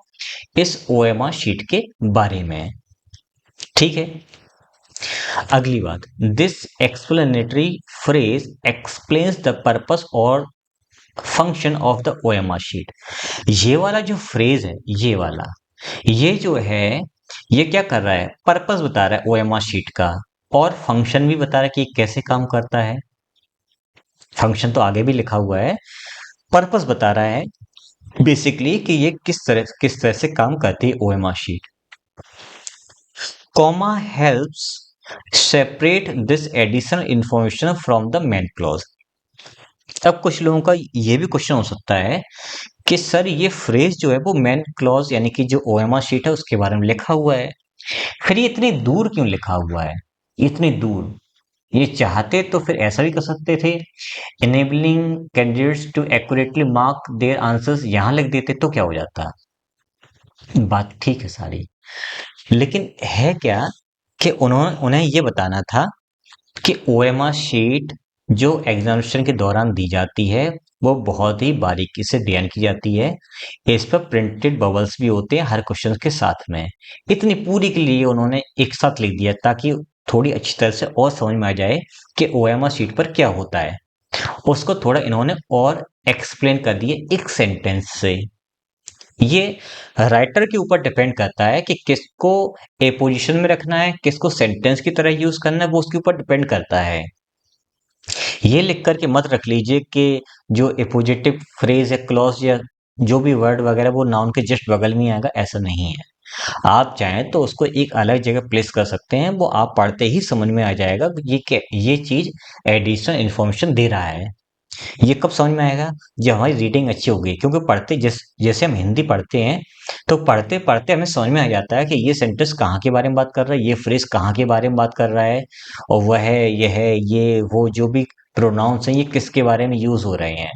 S1: इस ओएमआर शीट के बारे में। ठीक है, अगली बात, this explanatory phrase explains the purpose और function of the OMR sheet. ये वाला जो फ्रेज है, ये वाला, ये जो है, ये क्या कर रहा है? पर्पस बता रहा है ओएमआर शीट का, और फंक्शन भी बता रहा है कि कैसे काम करता है। फंक्शन तो आगे भी लिखा हुआ है, पर्पस बता रहा है बेसिकली कि ये किस तरह से काम करती है OMR sheet. Comma helps separate this additional information from the main clause. अब कुछ लोगों का ये भी क्वेश्चन हो सकता है कि सर ये फ्रेज जो है वो मेन क्लॉज यानी कि जो ओएमआर शीट है उसके बारे में लिखा हुआ है, फिर ये इतनी दूर क्यों लिखा हुआ है? इतनी दूर। ये चाहते तो फिर ऐसा भी कर सकते थे, enabling candidates to accurately mark their answers, यहां लिख देते तो क्या हो जाता। बात ठीक है सारी, लेकिन है क्या कि उन्होंने उन्हें ये बताना था कि ओएमआर शीट जो एग्जामिनेशन के दौरान दी जाती है वो बहुत ही बारीकी से ध्यान की जाती है। इस पर प्रिंटेड बबल्स भी होते हैं हर क्वेश्चन के साथ में। इतनी पूरी के लिए उन्होंने एक साथ लिख दिया ताकि थोड़ी अच्छी तरह से और समझ में आ जाए कि ओएमआर शीट पर क्या होता है। उसको थोड़ा इन्होंने और एक्सप्लेन कर दिए एक सेंटेंस से। ये राइटर के ऊपर डिपेंड करता है कि किसको ए पोजीशन में रखना है, किसको सेंटेंस की तरह यूज करना है, वो उसके ऊपर डिपेंड करता है। ये लिख करके मत रख लीजिए कि जो एपोजिटिव फ्रेज या क्लॉज या जो भी वर्ड वगैरह वो नाउन के जस्ट बगल में आएगा, ऐसा नहीं है। आप चाहें तो उसको एक अलग जगह प्लेस कर सकते हैं, वो आप पढ़ते ही समझ में आ जाएगा ये चीज एडिशनल इंफॉर्मेशन दे रहा है। ये कब समझ में आएगा, जब हमारी रीडिंग अच्छी होगी, क्योंकि पढ़ते जैसे हम हिंदी पढ़ते हैं तो पढ़ते पढ़ते हमें समझ में आ जाता है कि ये सेंटेंस कहाँ के बारे में बात कर रहा है, ये फ्रेज कहाँ के बारे में बात कर रहा है, और वह है यह है ये वो जो भी प्रोनाउंस हैं ये किसके बारे में यूज हो रहे हैं।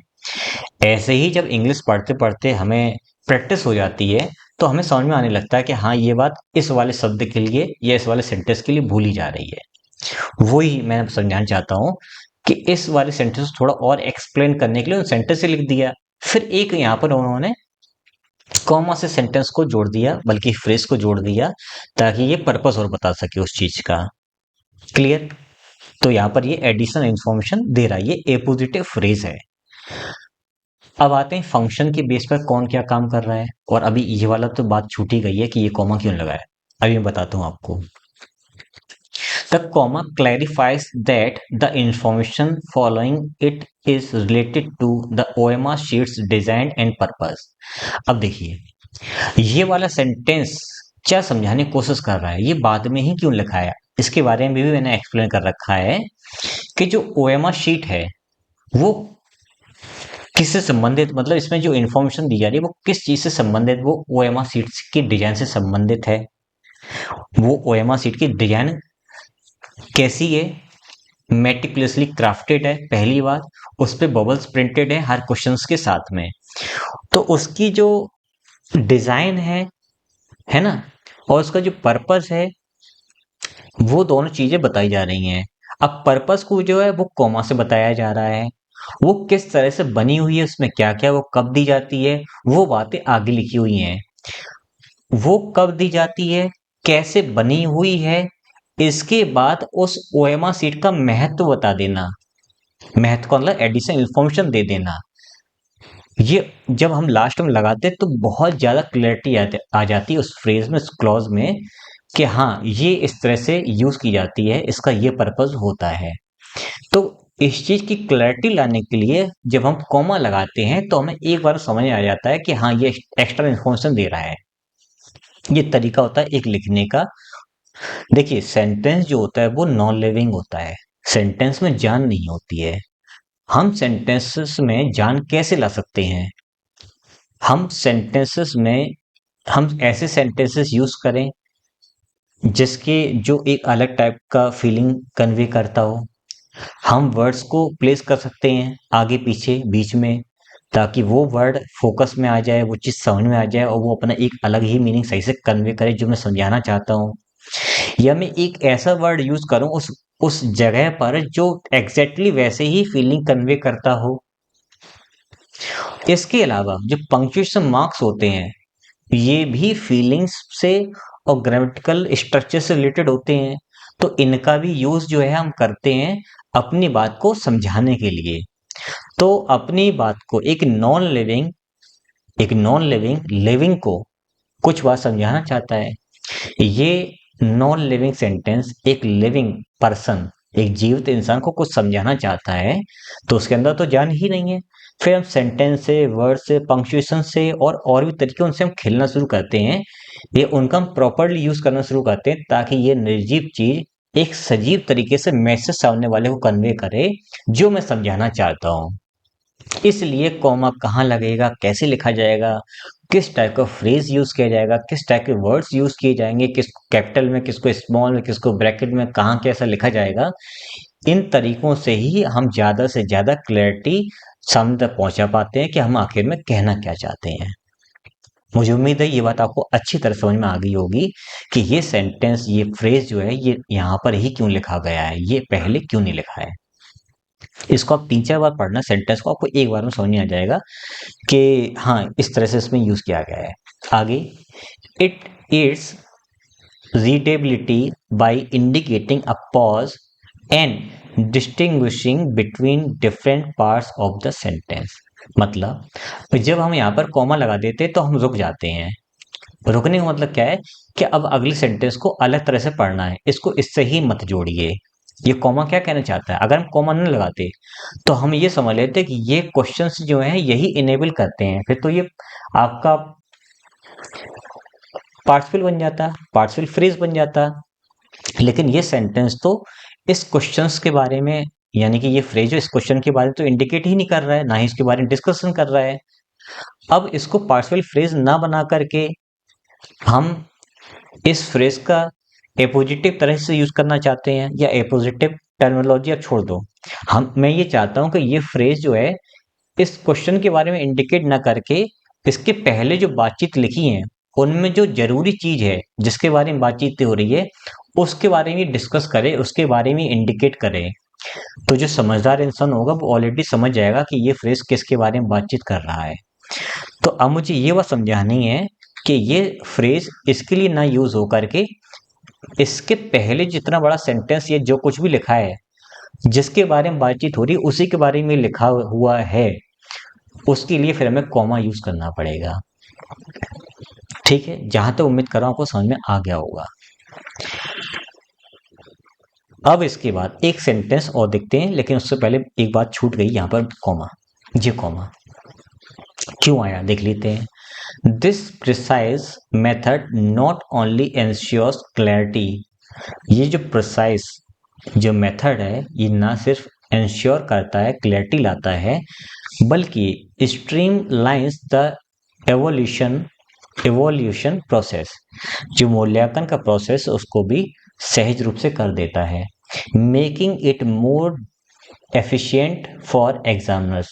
S1: ऐसे ही जब इंग्लिश पढ़ते पढ़ते हमें प्रैक्टिस हो जाती है तो हमें समझ में आने लगता है कि हाँ ये बात इस वाले शब्द के लिए या इस वाले सेंटेंस के लिए भूली जा रही है। वही मैं समझाना चाहता हूँ कि इस वाले सेंटेंस को थोड़ा और एक्सप्लेन करने के लिए उन सेंटेंस से लिख दिया। फिर एक यहाँ पर उन्होंने कॉमा से सेंटेंस को जोड़ दिया, बल्कि फ्रेज को जोड़ दिया, ताकि ये पर्पस और बता सके उस चीज का। क्लियर। तो यहाँ पर ये एडिशनल इंफॉर्मेशन दे रहा है, ये ए पॉजिटिव फ्रेज है। अब आते हैं फंक्शन के बेस पर कौन क्या काम कर रहा है। और अभी ये वाला तो बात छूट ही गई है कि ये कॉमा क्यों लगाया। अभी मैं बताता हूँ आपको। The comma clarifies that the information following it is related to the OMR sheet's design and purpose. अब देखिए ये वाला सेंटेंस क्या समझाने की कोशिश कर रहा है, ये बाद में ही क्यों लिखा है, इसके बारे में भी मैंने एक्सप्लेन कर रखा है कि जो ओएमआर शीट है वो किससे संबंधित, मतलब इसमें जो इन्फॉर्मेशन दी जा रही है वो किस चीज से संबंधित, वो ओएमआर शीट की डिजाइन से संबंधित है। वो ओएमआर शीट की डिजाइन कैसी है, मेटिकुलसली क्राफ्टेड है पहली बात, उस पे बबल्स प्रिंटेड है हर क्वेश्चंस के साथ में, तो उसकी जो डिजाइन है ना, और उसका जो पर्पस है वो दोनों चीजें बताई जा रही हैं। अब पर्पस को जो है वो कॉमा से बताया जा रहा है, वो किस तरह से बनी हुई है, उसमें क्या क्या, वो कब दी जाती है, वो बातें आगे लिखी हुई हैं। वो कब दी जाती है, कैसे बनी हुई है, इसके बाद उस ओएमआर सीट का महत्व बता देना। महत्व का मतलब एडिशनल इंफॉर्मेशन दे देना। ये जब हम लास्ट में लगाते हैं तो बहुत ज्यादा क्लैरिटी आ जाती है उस फ्रेज में, उस क्लॉज में, कि हाँ ये इस तरह से यूज की जाती है, इसका ये पर्पज होता है। तो इस चीज की क्लैरिटी लाने के लिए जब हम कॉमा लगाते हैं तो हमें एक बार समझ में आ जाता है कि हाँ ये एक्स्ट्रा इन्फॉर्मेशन दे रहा है। ये तरीका होता है एक लिखने का। देखिए सेंटेंस जो होता है वो नॉन लिविंग होता है, सेंटेंस में जान नहीं होती है। हम सेंटेंसेस में जान कैसे ला सकते हैं, हम सेंटेंसेस में हम ऐसे सेंटेंसेस यूज करें जिसके जो एक अलग टाइप का फीलिंग कन्वे करता हो। हम वर्ड्स को प्लेस कर सकते हैं आगे पीछे बीच में, ताकि वो वर्ड फोकस में आ जाए, वो चीज समझ में आ जाए और वो अपना एक अलग ही मीनिंग सही से कन्वे करे जो मैं समझाना चाहता हूँ। या मैं एक ऐसा वर्ड यूज करूं उस जगह पर जो एग्जैक्टली वैसे ही फीलिंग कन्वे करता हो। इसके अलावा जो पंक्चुएशन मार्क्स होते हैं ये भी फीलिंग्स से और ग्रामेटिकल स्ट्रक्चर से रिलेटेड होते हैं, तो इनका भी यूज जो है हम करते हैं अपनी बात को समझाने के लिए। तो अपनी बात को एक नॉन लिविंग लिविंग को कुछ बात समझाना चाहता है। ये नॉन लिविंग सेंटेंस एक लिविंग पर्सन, एक जीवित इंसान को कुछ समझाना चाहता है, तो उसके अंदर तो जान ही नहीं है। फिर हम सेंटेंस से, वर्ड से, पंक्चुएशन से और भी तरीके उनसे हम खेलना शुरू करते हैं, ये उनका हम प्रॉपरली यूज करना शुरू करते हैं ताकि ये निर्जीव चीज एक सजीव तरीके से मैसेज सामने वाले को कन्वे करे जो मैं समझाना चाहता हूँ। इसलिए कॉमा कहाँ लगेगा, कैसे लिखा जाएगा, किस टाइप का फ्रेज यूज किया जाएगा, किस टाइप के वर्ड्स यूज किए जाएंगे, किसको कैपिटल में, किसको स्मॉल में, किसको ब्रैकेट में, कहाँ कैसा लिखा जाएगा, इन तरीकों से ही हम ज्यादा से ज्यादा क्लैरिटी सामने तक पहुंचा पाते हैं कि हम आखिर में कहना क्या चाहते हैं। मुझे उम्मीद है ये बात आपको अच्छी तरह समझ में आ गई होगी कि ये सेंटेंस, ये फ्रेज जो है, ये यहाँ पर ही क्यों लिखा गया है, ये पहले क्यों नहीं लिखा है। इसको आप 3-4 बार पढ़ना सेंटेंस को, आपको एक बार में समझ में आ जाएगा कि हाँ, इस तरह से इसमें यूज किया गया है। आगे, it it's readability by indicating a pause and distinguishing between different parts of the sentence। मतलब जब हम यहाँ पर कॉमा लगा देते हैं तो हम रुक जाते हैं। रुकने का मतलब क्या है कि अब अगले सेंटेंस को अलग तरह से पढ़ना है, इसको इससे ही मत जोड़िए। ये कॉमा क्या कहना चाहता है, अगर हम कॉमा न लगाते तो हम ये समझ लेते कि ये क्वेश्चंस जो हैं यही इनेबल करते हैं, फिर तो ये आपका पार्टिसिपल बन जाता, पार्टिसिपल फ्रेज बन जाता। लेकिन ये सेंटेंस तो इस क्वेश्चंस के बारे में, यानी कि ये फ्रेज जो इस क्वेश्चन के बारे में तो इंडिकेट ही नहीं कर रहा है, ना ही इसके बारे में डिस्कशन कर रहा है। अब इसको पार्टिसिपल फ्रेज ना बना करके हम इस फ्रेज का एपोजिटिव तरह से यूज करना चाहते हैं, या एपोजिटिव टर्मिनोलॉजी अब छोड़ दो। मैं ये चाहता हूं कि ये फ्रेज जो है इस क्वेश्चन के बारे में इंडिकेट ना करके इसके पहले जो बातचीत लिखी है उनमें जो जरूरी चीज है जिसके बारे में बातचीत हो रही है उसके बारे में डिस्कस करे, उसके बारे में इंडिकेट करे। तो जो समझदार इंसान होगा वो ऑलरेडी समझ जाएगा कि ये फ्रेज किसके बारे में बातचीत कर रहा है। तो अब मुझे ये बात समझानी है कि ये फ्रेज इसके लिए ना यूज हो करके इसके पहले जितना बड़ा सेंटेंस ये जो कुछ भी लिखा है, जिसके बारे में बातचीत हो रही है उसी के बारे में लिखा हुआ है, उसके लिए फिर हमें कॉमा यूज करना पड़ेगा। ठीक है, जहां तक उम्मीद कर रहा हूं आपको समझ में आ गया होगा। अब इसके बाद एक सेंटेंस और देखते हैं, लेकिन उससे पहले एक बात छूट गई, यहां पर कॉमा। ये कॉमा क्यों आया देख लेते हैं। This precise method not only ensures clarity. ये जो प्रिसाइज जो मेथड है ये ना सिर्फ इंश्योर करता है, क्लैरिटी लाता है, बल्कि stream lines the evolution process. जो मूल्यांकन का प्रोसेस उसको भी सहज रूप से कर देता है, making it more efficient for examiners.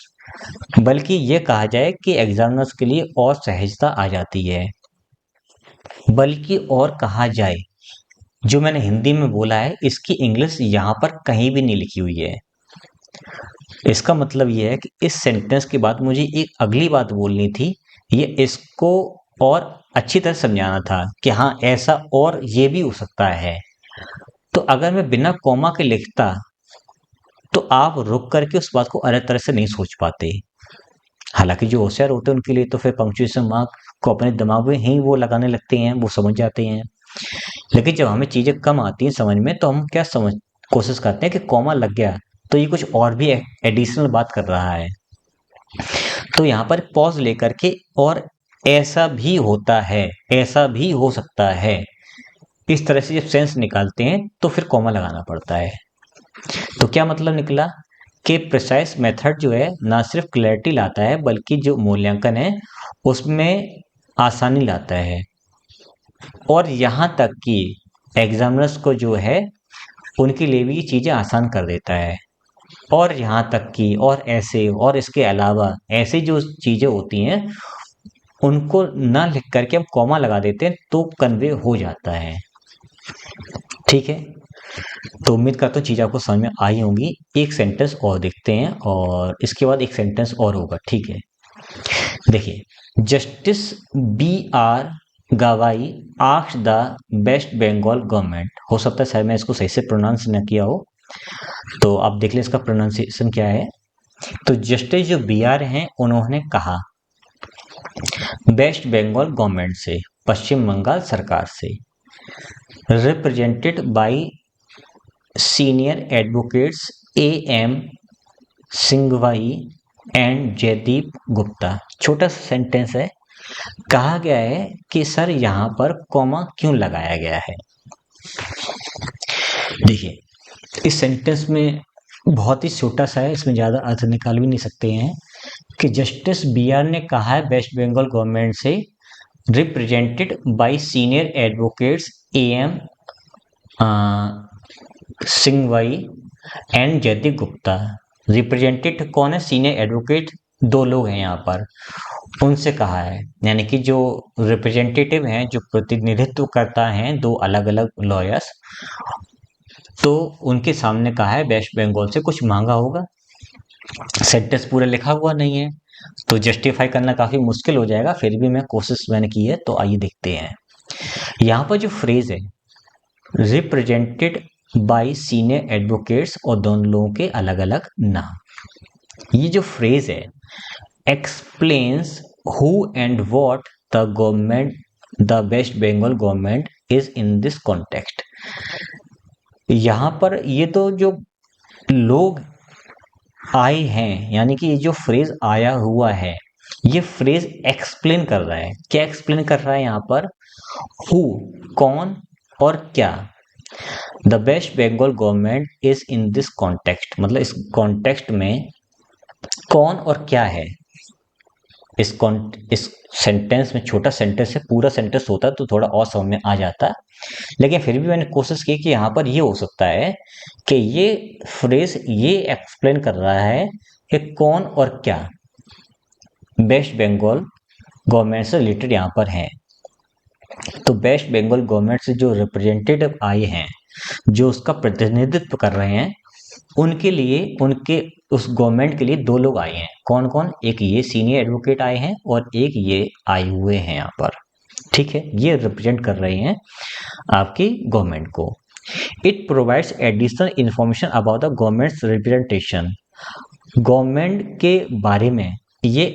S1: बल्कि ये कहा जाए कि एग्जामिनर्स के लिए और सहजता आ जाती है। बल्कि और कहा जाए, जो मैंने हिंदी में बोला है इसकी इंग्लिश यहाँ पर कहीं भी नहीं लिखी हुई है। इसका मतलब ये है कि इस सेंटेंस के बाद मुझे एक अगली बात बोलनी थी, ये इसको और अच्छी तरह समझाना था कि हाँ ऐसा और ये भी हो सकता है। तो अगर मैं बिना कॉमा के लिखता तो आप रुक करके उस बात को अलग तरह से नहीं सोच पाते। हालांकि जो होशियार होते हैं उनके लिए तो फिर पंक्चुएशन मार्क को अपने दिमाग में ही वो लगाने लगते हैं, वो समझ जाते हैं। लेकिन जब हमें चीजें कम आती हैं समझ में तो हम क्या समझ कोशिश करते हैं कि कॉमा लग गया तो ये कुछ और भी एडिशनल बात कर रहा है। तो यहाँ पर पॉज लेकर के और ऐसा भी होता है, ऐसा भी हो सकता है, इस तरह से जब सेंस निकालते हैं तो फिर कॉमा लगाना पड़ता है। तो क्या मतलब निकला कि प्रिसाइज मेथड जो है ना सिर्फ क्लैरिटी लाता है बल्कि जो मूल्यांकन है उसमें आसानी लाता है, और यहाँ तक कि एग्जामिनर्स को जो है उनके लिए भी ये चीज़ें आसान कर देता है। और यहाँ तक कि और ऐसे और इसके अलावा ऐसी जो चीज़ें होती हैं उनको ना लिख करके हम कॉमा लगा देते हैं तो कन्वे हो जाता है। ठीक है, तो उम्मीद करता हूँ चीज़ आपको समझ में आई होंगी। एक सेंटेंस और देखते हैं और इसके बाद एक सेंटेंस और होगा। ठीक है, देखिए, Justice BR Gavai asked the West Bengal government. हो सकता है शायद मैं इसको सही से प्रोनाउंस न किया हो, तो आप देख लें इसका प्रोनाउंसिएशन क्या है। तो जस्टिस जो BR हैं उन्होंने कहा वेस्ट बंगाल गवर्नमेंट से, पश्चिम बंगाल सरकार से, represented by senior advocates AM Singhvi and Jaideep Gupta. छोटा सा सेंटेंस है। कहा गया है कि सर यहाँ पर कॉमा क्यों लगाया गया है। देखिए, इस सेंटेंस में बहुत ही छोटा सा है, इसमें ज़्यादा अर्थ निकाल भी नहीं सकते हैं, कि जस्टिस बी आर ने कहा है वेस्ट बंगाल गवर्नमेंट से, represented by senior advocates A M Singhvi and Jaideep Gupta. Represented कौन है? सीनियर एडवोकेट दो लोग हैं यहाँ पर, उनसे कहा है, यानी कि जो रिप्रेजेंटेटिव हैं, जो प्रतिनिधित्व करता है दो अलग अलग लॉयर्स, तो उनके सामने कहा है वेस्ट बंगाल से कुछ मांगा होगा। सेंटेंस पूरा लिखा हुआ नहीं है तो जस्टिफाई करना काफी मुश्किल हो जाएगा, फिर भी मैं कोशिश मैंने की है, तो आइए देखते हैं। यहाँ पर जो फ्रेज है रिप्रेजेंटेड बाय सीनियर एडवोकेट्स, और दोनों लोगों के अलग अलग नाम, ये जो फ्रेज है explains who and what the government, the West Bengal government is in this context. यहाँ पर ये तो जो लोग आए हैं, यानी कि ये जो फ्रेज आया हुआ है, ये फ्रेज एक्सप्लेन कर रहा है। क्या एक्सप्लेन कर रहा है यहाँ पर? हु, कौन और क्या। The West Bengal government is in this context, मतलब इस कॉन्टेक्स्ट में कौन और क्या है। इस सेंटेंस में, छोटा सेंटेंस है, पूरा सेंटेंस होता तो थोड़ा और समझ में आ जाता, लेकिन फिर भी मैंने कोशिश की कि यहाँ पर ये हो सकता है कि ये फ्रेज ये एक्सप्लेन कर रहा है कि कौन और क्या वेस्ट बंगाल गवर्नमेंट से रिलेटेड यहाँ पर हैं। तो वेस्ट बंगाल गवर्नमेंट से जो रिप्रेजेंटेटिव आए हैं, जो उसका प्रतिनिधित्व कर रहे हैं, उनके लिए, उनके उस गवर्नमेंट के लिए दो लोग आए हैं। कौन कौन? एक ये सीनियर एडवोकेट आए हैं और एक ये आए हुए हैं यहाँ पर, ठीक है। ये रिप्रेजेंट कर रहे हैं आपकी गवर्नमेंट को। It provides additional information about the governments representation. Government के बारे में ये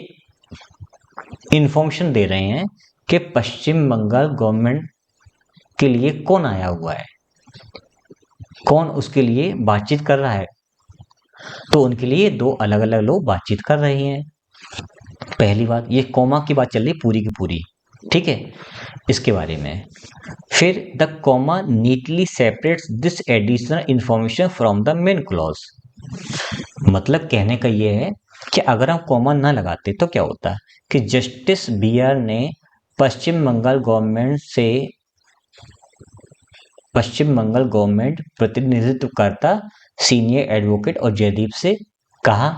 S1: इंफॉर्मेशन दे रहे हैं कि पश्चिम बंगाल गवर्नमेंट के लिए कौन आया हुआ है, कौन उसके लिए बातचीत कर रहा है। तो उनके लिए दो अलग अलग लोग बातचीत कर रहे हैं। पहली बात, ये कॉमा की बात चल रही पूरी की पूरी, ठीक है, इसके बारे में। फिर the comma neatly separates this additional information from the main clause. मतलब कहने का ये है कि अगर हम कॉमा ना लगाते तो क्या होता कि जस्टिस बी आर ने पश्चिम बंगाल गवर्नमेंट से, पश्चिम बंगाल गवर्नमेंट प्रतिनिधित्व करता सीनियर एडवोकेट और जयदीप से कहा।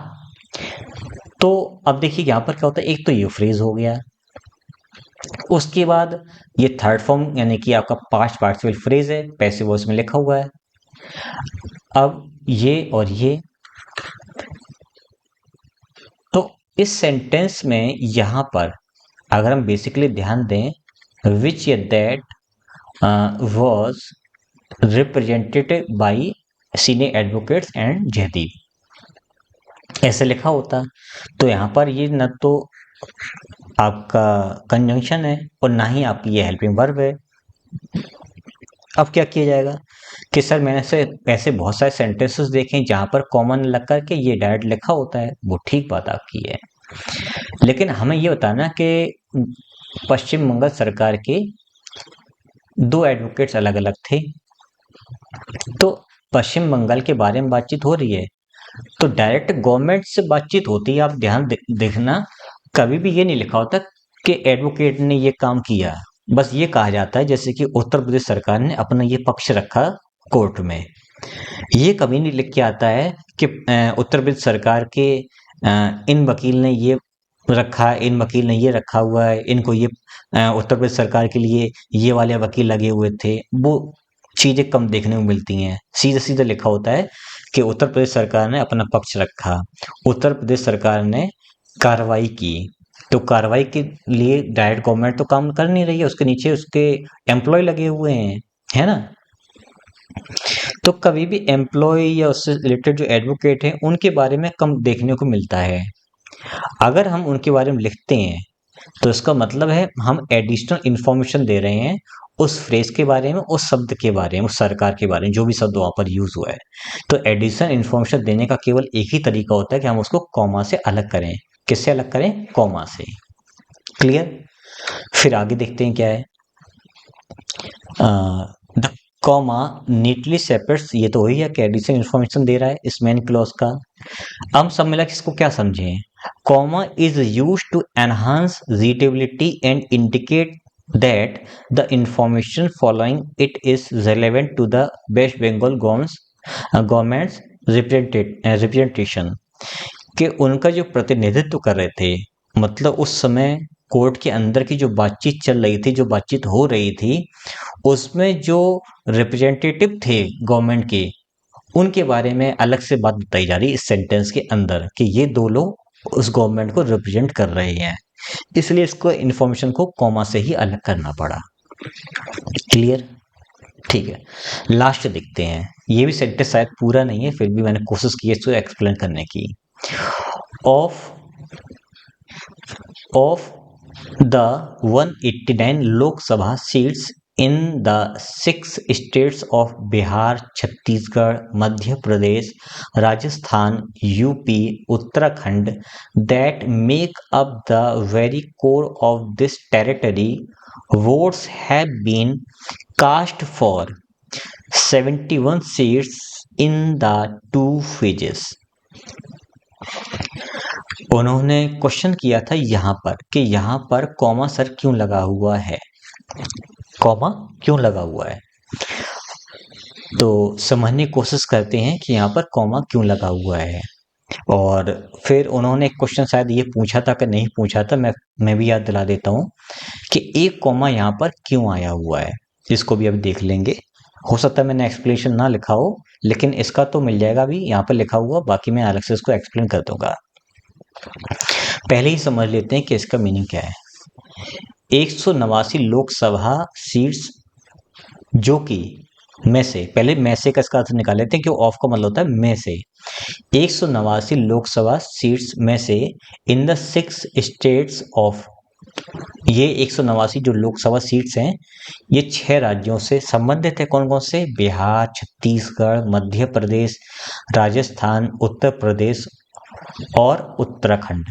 S1: तो अब देखिए यहाँ पर क्या होता है, एक तो ये फ्रेज हो गया, उसके बाद ये थर्ड फॉर्म यानी कि आपका पास्ट पार्टिसिपल फ्रेज है, पैसिव वॉइस में लिखा हुआ है। अब ये और ये, तो इस सेंटेंस में यहाँ पर अगर हम बेसिकली ध्यान दें, विच या that was represented by senior advocates and Jaideep, ऐसे लिखा होता। तो यहाँ पर ये न तो आपका कंजंक्शन है और ना ही आपकी ये हेल्पिंग वर्ब है। अब क्या किया जाएगा कि सर मैंने से ऐसे बहुत सारे सेंटेंसेस देखे हैं जहाँ पर कॉमन लग कर के ये डायरेक्ट लिखा होता है, वो ठीक बात आपकी है, लेकिन हमें ये बताना कि पश्चिम बंगाल सरकार के दो एडवोकेट्स अलग अलग थे, तो पश्चिम बंगाल के बारे में बातचीत हो रही है, तो डायरेक्ट गवर्नमेंट से बातचीत होती है। आप ध्यान देखना, कभी भी ये नहीं लिखा होता कि एडवोकेट ने ये काम किया, बस ये कहा जाता है जैसे कि उत्तर प्रदेश सरकार ने अपना ये पक्ष रखा कोर्ट में। ये कभी नहीं लिख के आता है कि उत्तर प्रदेश सरकार के इन वकील ने ये रखा, इन वकील ने ये रखा हुआ है, इनको ये उत्तर प्रदेश सरकार के लिए ये वाले वकील लगे हुए थे। वो चीजें कम देखने को मिलती हैं। सीधा सीधा लिखा होता है कि उत्तर प्रदेश सरकार ने अपना पक्ष रखा, उत्तर प्रदेश सरकार ने कार्रवाई की। तो कार्रवाई के लिए डायरेक्ट गवर्नमेंट तो काम कर नहीं रही है, उसके नीचे उसके एम्प्लॉय लगे हुए हैं, है ना। तो कभी भी एम्प्लॉय या उससे रिलेटेड जो एडवोकेट हैं उनके बारे में कम देखने को मिलता है। अगर हम उनके बारे में लिखते हैं तो इसका मतलब है हम एडिशनल इंफॉर्मेशन दे रहे हैं उस फ्रेज के बारे में, उस शब्द के बारे में, उस सरकार के बारे में, जो भी शब्द वहां पर यूज हुआ है। तो एडिशनल इंफॉर्मेशन देने का केवल एक ही तरीका होता है कि हम उसको कॉमा से अलग करें। किससे अलग करें? कॉमा से। क्लियर? फिर आगे देखते हैं क्या है। द कॉमा नीटली सेपरेट्स, ये तो वही है कि एडिशनल इंफॉर्मेशन दे रहा है इस मेन क्लॉज का। अब सब मिला कि इसको क्या समझें। comma is used to enhance readability and indicate that the information following it is relevant to the West Bengal government's representation कि उनका जो प्रतिनिधित्व कर रहे थे, मतलब उस समय कोर्ट के अंदर की जो बातचीत चल रही थी, जो बातचीत हो रही थी, उसमें जो रिप्रेजेंटेटिव थे गवर्नमेंट के, उनके बारे में अलग से बात बताई जा रही है इस सेंटेंस के अंदर कि ये दो लोग उस गवर्नमेंट को रिप्रेजेंट कर रहे हैं, इसलिए इसको इन्फॉर्मेशन को कॉमा से ही अलग करना पड़ा। क्लियर? ठीक है, लास्ट देखते हैं। ये भी सेंटेंस शायद पूरा नहीं है, फिर भी मैंने कोशिश की इसको एक्सप्लेन करने की। Of the 189 Lok Sabha seats in the 6 states of Bihar, Chhattisgarh, Madhya Pradesh, Rajasthan, UP, Uttarakhand that make up the very core of this territory, votes have been cast for 71 seats in the 2 phases. उन्होंने question किया था यहाँ पर कि यहाँ पर comma sir क्यों लगा हुआ है, कॉमा क्यों लगा हुआ है, तो समझने की कोशिश करते हैं कि यहाँ पर कॉमा क्यों लगा हुआ है। और फिर उन्होंने एक क्वेश्चन शायद ये पूछा था कि नहीं पूछा था, मैं भी याद दिला देता हूँ कि एक कॉमा यहाँ पर क्यों आया हुआ है, इसको भी अभी देख लेंगे। हो सकता है मैंने एक्सप्लेनेशन ना लिखा हो, लेकिन इसका तो मिल जाएगा भी यहाँ पर लिखा हुआ, बाकी मैं अलग से इसको एक्सप्लेन कर दूंगा। पहले ही समझ लेते हैं कि इसका मीनिंग क्या है। 189 लोकसभा सीट्स जो कि में से, पहले में से का इसका अर्थ निकाल लेते हैं कि ऑफ का मतलब होता है में से। 189 लोकसभा सीट्स में से इन द 6 स्टेट्स ऑफ, ये 189 जो लोकसभा सीट्स हैं ये 6 राज्यों से संबंधित है। कौन कौन से? बिहार, छत्तीसगढ़, मध्य प्रदेश, राजस्थान, उत्तर प्रदेश और उत्तराखंड।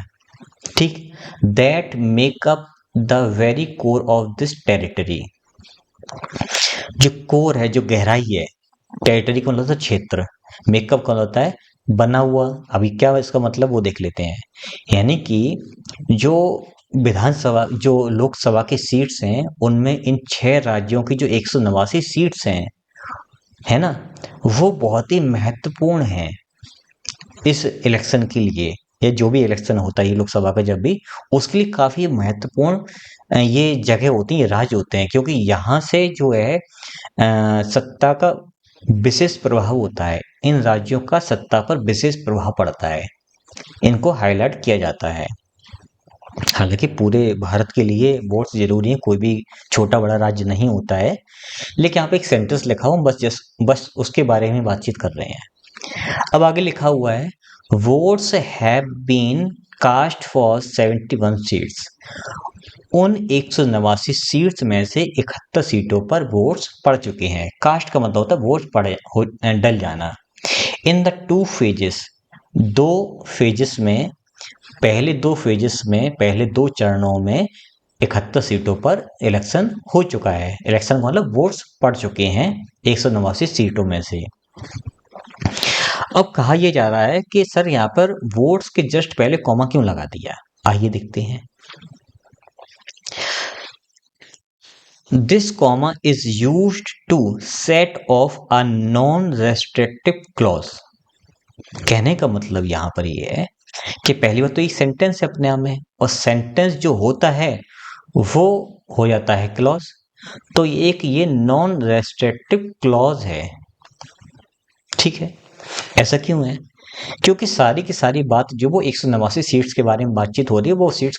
S1: ठीक, that make up the very core of this territory. जो कोर है, जो गहराई है, टेरिटरी कौन होता है? क्षेत्र। मेकअप कौन होता है? बना हुआ। अभी क्या इसका मतलब वो देख लेते हैं। यानी कि जो विधानसभा, जो लोकसभा की सीट्स हैं, उनमें इन 6 राज्यों की जो 189 सीट्स हैं, है ना, वो बहुत ही महत्वपूर्ण हैं इस इलेक्शन के लिए। या जो भी इलेक्शन होता है लोकसभा का, जब भी, उसके लिए काफी महत्वपूर्ण ये जगह होती है, राज्य होते हैं, क्योंकि यहाँ से जो है सत्ता का विशेष प्रभाव होता है। इन राज्यों का सत्ता पर विशेष प्रभाव पड़ता है, इनको हाईलाइट किया जाता है। हालांकि पूरे भारत के लिए वोट्स जरूरी है, कोई भी छोटा बड़ा राज्य नहीं होता है, लेकिन यहाँ पे एक सेंटेंस लिखा हूँ, बस उसके बारे में बातचीत कर रहे हैं। अब आगे लिखा हुआ है votes have been cast for 71 seats. उन 189 सीट्स में से 71 सीटों पर वोट्स पड़ चुके हैं। कास्ट का मतलब होता है वोट पड़े डल जाना। इन द 2 फेजेस, 2 फेजेस में, पहले 2 फेजेस में, पहले 2 चरणों में 71 सीटों पर इलेक्शन हो चुका है। इलेक्शन मतलब वोट्स पड़ चुके हैं 189 सीटों में से। अब कहा यह जा रहा है कि सर यहाँ पर वोट्स के जस्ट पहले कॉमा क्यों लगा दिया, आइए देखते हैं। This comma is used to set off a non restrictive clause. कहने का मतलब यहाँ पर ये है कि पहली बात तो ये सेंटेंस है अपने आप में, और सेंटेंस जो होता है वो हो जाता है क्लॉज। तो एक ये नॉन रेस्ट्रिक्टिव क्लॉज है। ठीक है, ऐसा क्यों है? क्योंकि सारी की सारी बात जो वो 189 सीट्स के बारे में बातचीत हो रही है, वो सीट्स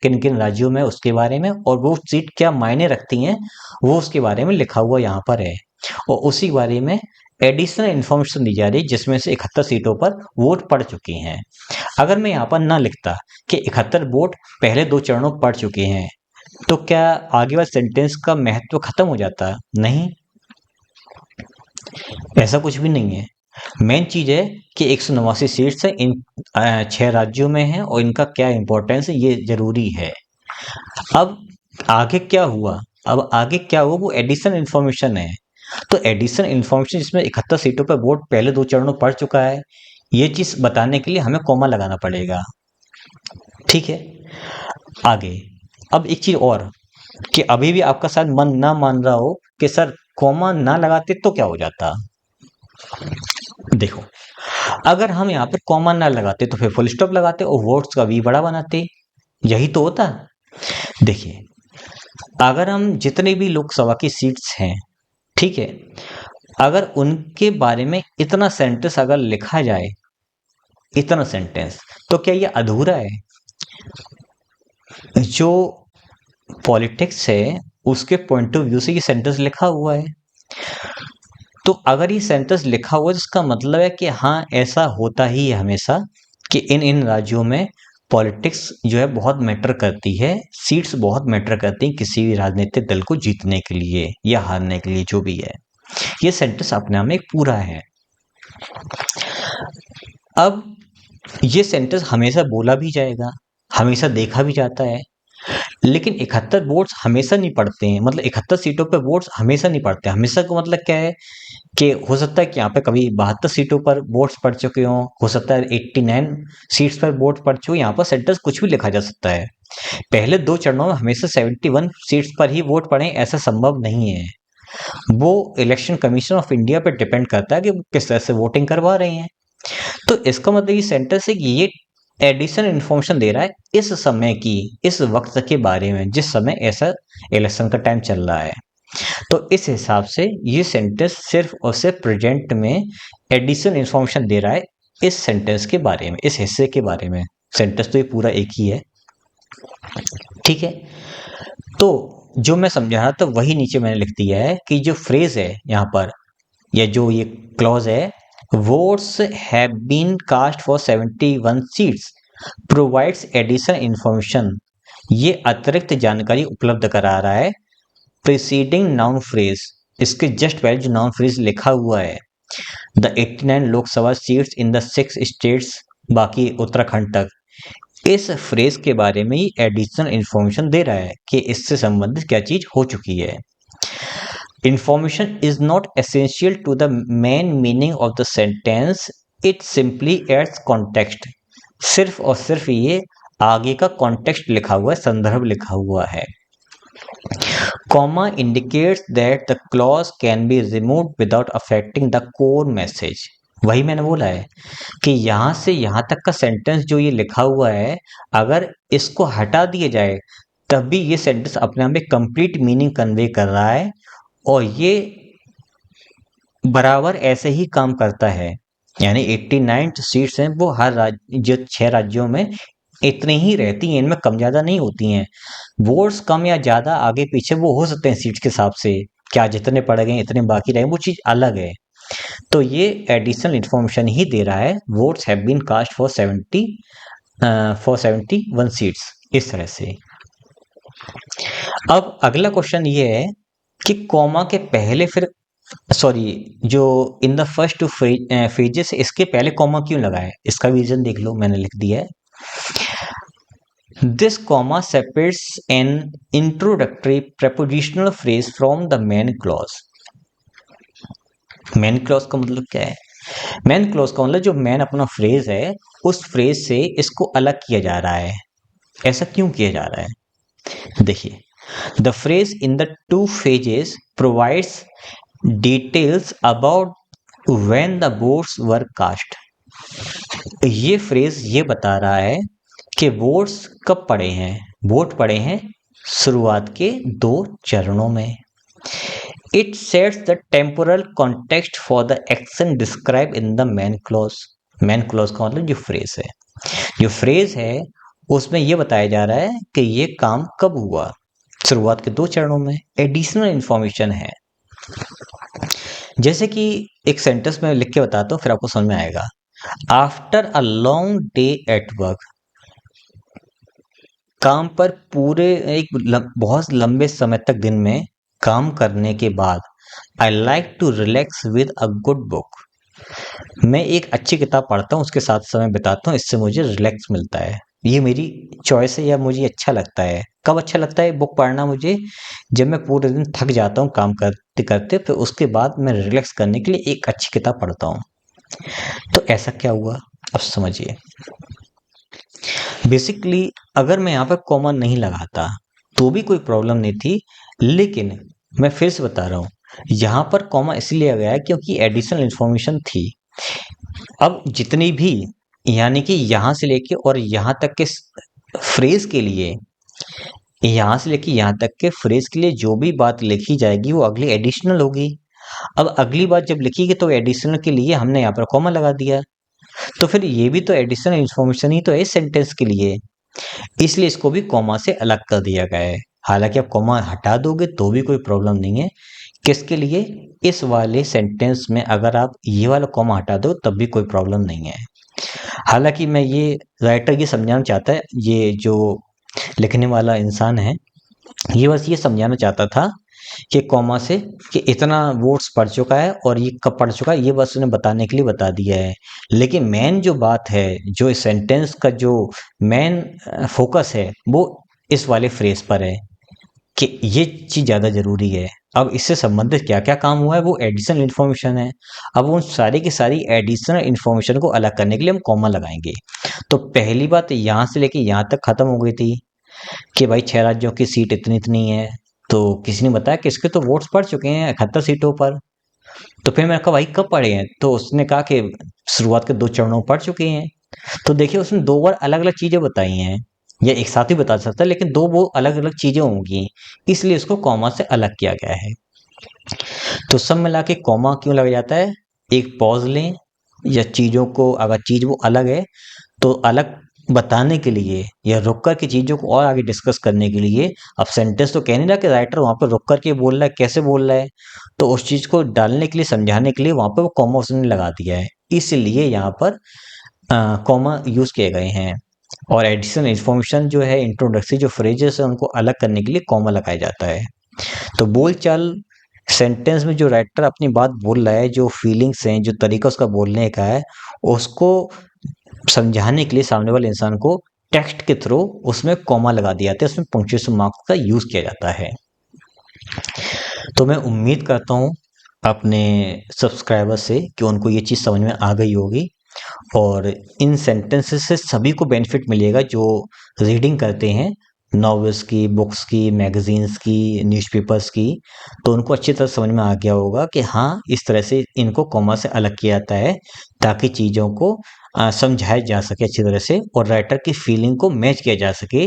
S1: किन किन राज्यों में, उसके बारे में, और वो सीट क्या मायने रखती हैं, वो उसके बारे में लिखा हुआ यहाँ पर है। और उसी बारे में एडिशनल इन्फॉर्मेशन दी जा रही है, जिसमें से 71 सीटों पर वोट पड़ चुके हैं। अगर मैं यहाँ पर ना लिखता कि 71 वोट पहले 2 चरणों पड़ चुके हैं, तो क्या आगे वाले सेंटेंस का महत्व खत्म हो जाता? नहीं, ऐसा कुछ भी नहीं है। मेन चीज है कि 189 सीट्स है, इन 6 राज्यों में है, और इनका क्या इंपॉर्टेंस है ये जरूरी है। अब आगे क्या हुआ, अब आगे क्या हुआ वो एडिशनल इन्फॉर्मेशन है। तो एडिशनल इन्फॉर्मेशन जिसमें 71 सीटों पर वोट पहले 2 चरणों पड़ चुका है, ये चीज बताने के लिए हमें कॉमा लगाना पड़ेगा। ठीक है, आगे। अब एक चीज और, कि अभी भी आपका शायद मन ना मान रहा हो कि सर कॉमा ना लगाते तो क्या हो जाता। देखो, अगर हम यहाँ पर कॉमा ना लगाते तो फिर फुल स्टॉप लगाते और वर्ड्स का वी बड़ा बनाते, यही तो होता। देखिए, अगर हम जितने भी लोकसभा की सीट्स हैं, ठीक है, अगर उनके बारे में इतना सेंटेंस अगर लिखा जाए, इतना सेंटेंस, तो क्या ये अधूरा है? जो पॉलिटिक्स है उसके पॉइंट ऑफ व्यू से ये सेंटेंस लिखा हुआ है, तो अगर ये सेंटेंस लिखा हुआ है तो इसका मतलब है कि हाँ, ऐसा होता ही है हमेशा कि इन इन राज्यों में पॉलिटिक्स जो है बहुत मैटर करती है, सीट्स बहुत मैटर करती हैं किसी भी राजनीतिक दल को जीतने के लिए या हारने के लिए, जो भी है। ये सेंटेंस अपने आप में एक पूरा है। अब ये सेंटेंस हमेशा बोला भी जाएगा, हमेशा देखा भी जाता है, लेकिन 71 वोट्स हमेशा नहीं पड़ते हैं, मतलब 71 सीटों पे वोट्स हमेशा नहीं पड़ते। हमेशा का मतलब क्या है कि हो सकता है कि यहाँ पे कभी 72 सीटों पर वोट्स पड़ चुके हों, हो सकता है 89 सीट्स पर वोट पड़ चुके, यहाँ पर सेंटेंस कुछ भी लिखा जा सकता है। पहले दो चरणों में हमेशा 71 सीट्स पर ही वोट पड़े, ऐसा संभव नहीं है। वो इलेक्शन कमीशन ऑफ इंडिया पे डिपेंड करता है कि वो किस तरह से वोटिंग करवा रहे हैं। तो इसका मतलब ये सेंटेंस है कि ये एडिशनल इंफॉर्मेशन दे रहा है इस समय की, इस वक्त के बारे में, जिस समय ऐसा इलेक्शन का टाइम चल रहा है। तो इस हिसाब से ये सेंटेंस सिर्फ और सिर्फ प्रेजेंट में एडिशनल इंफॉर्मेशन दे रहा है इस सेंटेंस के बारे में, इस हिस्से के बारे में। सेंटेंस तो ये पूरा एक ही है, ठीक है। तो जो मैं समझा रहा था वही नीचे मैंने लिख दिया है कि जो फ्रेज है यहाँ पर, या जो ये क्लॉज है, votes have been cast for 71 seats provides additional information, ये अतिरिक्त जानकारी उपलब्ध करा रहा है प्रीसीडिंग नाउन फ्रेज, इसके जस्ट पहले जो नाउन फ्रेज लिखा हुआ है, the 89 Lok Sabha seats in the 6 states, बाकी उत्तराखंड तक, इस फ्रेज के बारे में ही एडिशनल इंफॉर्मेशन दे रहा है कि इससे संबंधित क्या चीज हो चुकी है। Information is not essential to the main meaning of the sentence, it simply adds context, सिर्फ और सिर्फ ये आगे का कॉन्टेक्स्ट लिखा हुआ है, संदर्भ लिखा हुआ है। Comma indicates that the clause can be removed without affecting the core message. वही मैंने बोला है कि यहां से यहां तक का सेंटेंस जो ये लिखा हुआ है, अगर इसको हटा दिया जाए तब भी ये सेंटेंस अपने आप में कंप्लीट मीनिंग कन्वे कर रहा है, और ये बराबर ऐसे ही काम करता है। यानी 89 जो सीट्स हैं वो हर राज्य, जो 6 राज्यों में इतनी ही रहती हैं, इनमें कम ज़्यादा नहीं होती हैं। वोट्स कम या ज़्यादा आगे पीछे वो हो सकते हैं सीट्स के हिसाब से, क्या जितने पड़ गए इतने बाकी रहे, वो चीज़ अलग है। तो ये एडिशनल इंफॉर्मेशन ही दे रहा है, votes have been cast for 71 seats, इस तरह से। अब अगला क्वेश्चन ये है कि कॉमा के पहले फिर, सॉरी, जो in the first two phases, इसके पहले कॉमा क्यों लगाए, इसका भी रीजन देख लो, मैंने लिख दिया है। This comma separates an introductory prepositional phrase from the main clause. Main clause का मतलब क्या है? मेन क्लॉज का मतलब जो मेन अपना फ्रेज है, उस फ्रेज से इसको अलग किया जा रहा है। ऐसा क्यों किया जा रहा है? देखिए, the phrase in the two phases provides details about when the votes were cast. ये फ्रेज ये बता रहा है कि वोट्स कब पड़े हैं, वोट पड़े हैं शुरुआत के 2 चरणों में। It sets the temporal context for the action describe in the main clause. Main clause का मतलब जो फ्रेज है, जो फ्रेज है उसमें यह बताया जा रहा है कि ये काम कब हुआ, शुरुआत के 2 चरणों में। एडिशनल इंफॉर्मेशन है, जैसे कि एक सेंटेंस में लिख के बताता हूँ फिर आपको समझ में आएगा। After a long day at work, काम पर पूरे बहुत लंबे समय तक दिन में काम करने के बाद, I like to relax with a good book, मैं एक अच्छी किताब पढ़ता हूँ, उसके साथ समय बिताता हूँ, इससे मुझे रिलैक्स मिलता है, ये मेरी चॉइस है या मुझे अच्छा लगता है। कब अच्छा लगता है बुक पढ़ना मुझे? जब मैं पूरे दिन थक जाता हूँ काम करते करते, फिर उसके बाद मैं रिलैक्स करने के लिए एक अच्छी किताब पढ़ता हूँ। तो ऐसा क्या हुआ, अब समझिए। बेसिकली अगर मैं यहाँ पर कॉमा नहीं लगाता तो भी कोई प्रॉब्लम नहीं थी, लेकिन मैं फिर से बता रहा हूँ, यहाँ पर कॉमा इसलिए आ गया है क्योंकि एडिशनल इंफॉर्मेशन थी। अब जितनी भी, यानी कि यहाँ से लेके और यहाँ तक के फ्रेज के लिए, यहाँ से लेके यहाँ तक के फ्रेज के लिए जो भी बात लिखी जाएगी वो अगली एडिशनल होगी। अब अगली बात जब लिखी तो एडिशनल के लिए हमने यहाँ पर कॉमा लगा दिया, तो फिर ये भी तो एडिशनल इंफॉर्मेशन ही तो है इस सेंटेंस के लिए, इसलिए इसको भी कॉमा से अलग कर दिया गया है। हालांकि आप कॉमा हटा दोगे तो भी कोई प्रॉब्लम नहीं है। किसके लिए? इस वाले सेंटेंस में अगर आप ये वाला कॉमा हटा दो तब भी कोई प्रॉब्लम नहीं है। हालांकि मैं ये राइटर ये समझाना चाहता है, ये जो लिखने वाला इंसान है, ये बस ये समझाना चाहता था कि कॉमा से कि इतना वर्ड्स पढ़ चुका है और ये कब पढ़ चुका है, ये बस उन्हें बताने के लिए बता दिया है। लेकिन मेन जो बात है, जो इस सेंटेंस का जो मेन फोकस है, वो इस वाले फ्रेज पर है कि ये चीज़ ज़्यादा ज़रूरी है। अब इससे संबंधित क्या क्या काम हुआ है वो एडिशनल इन्फॉर्मेशन है। अब उन सारी की सारी एडिशनल इन्फॉर्मेशन को अलग करने के लिए हम कॉमा लगाएंगे। तो पहली बात यहाँ से लेके यहाँ तक खत्म हो गई थी कि भाई 6 राज्यों की सीट इतनी इतनी है, तो किसी ने बताया कि इसके तो वोट्स पड़ चुके हैं 71 सीटों पर। तो फिर मैंने कहा भाई कब पड़े हैं, तो उसने कहा कि शुरुआत के 2 चरणों में पड़ चुके हैं। तो देखिए उसने 2 बार अलग अलग चीजें बताई हैं, या एक साथ ही बता सकता है, लेकिन 2 वो अलग अलग चीजें होंगी, इसलिए इसको कॉमा से अलग किया गया है। तो सब मिला के कॉमा क्यों लगा जाता है? एक पॉज लें, या चीजों को अगर चीज वो अलग है तो अलग बताने के लिए, या रुक कर के चीजों को और आगे डिस्कस करने के लिए। अब सेंटेंस तो कह नहीं रहा कि राइटर वहां पर रुक कर के बोल रहा है, कैसे बोल रहा है, तो उस चीज को डालने के लिए, समझाने के लिए वहां पर वो कॉमा उसने लगा दिया है, इसलिए यहाँ पर कॉमा यूज किए गए हैं। और एडिशनल इंफॉर्मेशन जो है, इंट्रोडक्टरी जो फ्रेजेस है, उनको अलग करने के लिए कॉमा लगाया जाता है। तो बोलचाल सेंटेंस में जो राइटर अपनी बात बोल रहा है, जो फीलिंग्स हैं, जो तरीका उसका बोलने का है, उसको समझाने के लिए सामने वाले इंसान को टेक्स्ट के थ्रू उसमें कॉमा लगा दिया जाता है, उसमें पंक्चुएशन मार्क्स का यूज किया जाता है। तो मैं उम्मीद करता हूँ अपने सब्सक्राइबर से कि उनको ये चीज़ समझ में आ गई होगी, और इन सेंटेंसेस से सभी को बेनिफिट मिलेगा जो रीडिंग करते हैं, नॉवेल्स की, बुक्स की, मैगजीन्स की, न्यूज़पेपर्स की। तो उनको अच्छी तरह समझ में आ गया होगा कि हाँ, इस तरह से इनको कॉमा से अलग किया जाता है, ताकि चीज़ों को समझाया जा सके अच्छी तरह से, और राइटर की फीलिंग को मैच किया जा सके,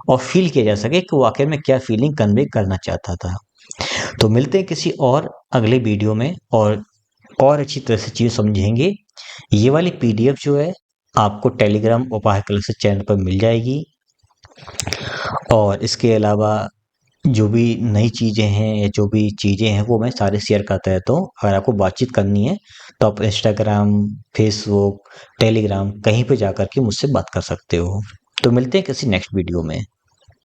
S1: और फील किया जा सके कि वो आखिर में क्या फीलिंग कन्वे करना चाहता था। तो मिलते हैं किसी और अगले वीडियो में, और अच्छी तरह से चीज़ समझेंगे। ये वाली पीडीएफ जो है आपको टेलीग्राम उपाय कलेक्शन चैनल पर मिल जाएगी, और इसके अलावा जो भी नई चीज़ें हैं या जो भी चीज़ें हैं वो मैं सारे शेयर करता रहता हूँ। अगर आपको बातचीत करनी है तो आप इंस्टाग्राम, फेसबुक, टेलीग्राम कहीं पे जाकर के मुझसे बात कर सकते हो। तो मिलते हैं किसी नेक्स्ट वीडियो में।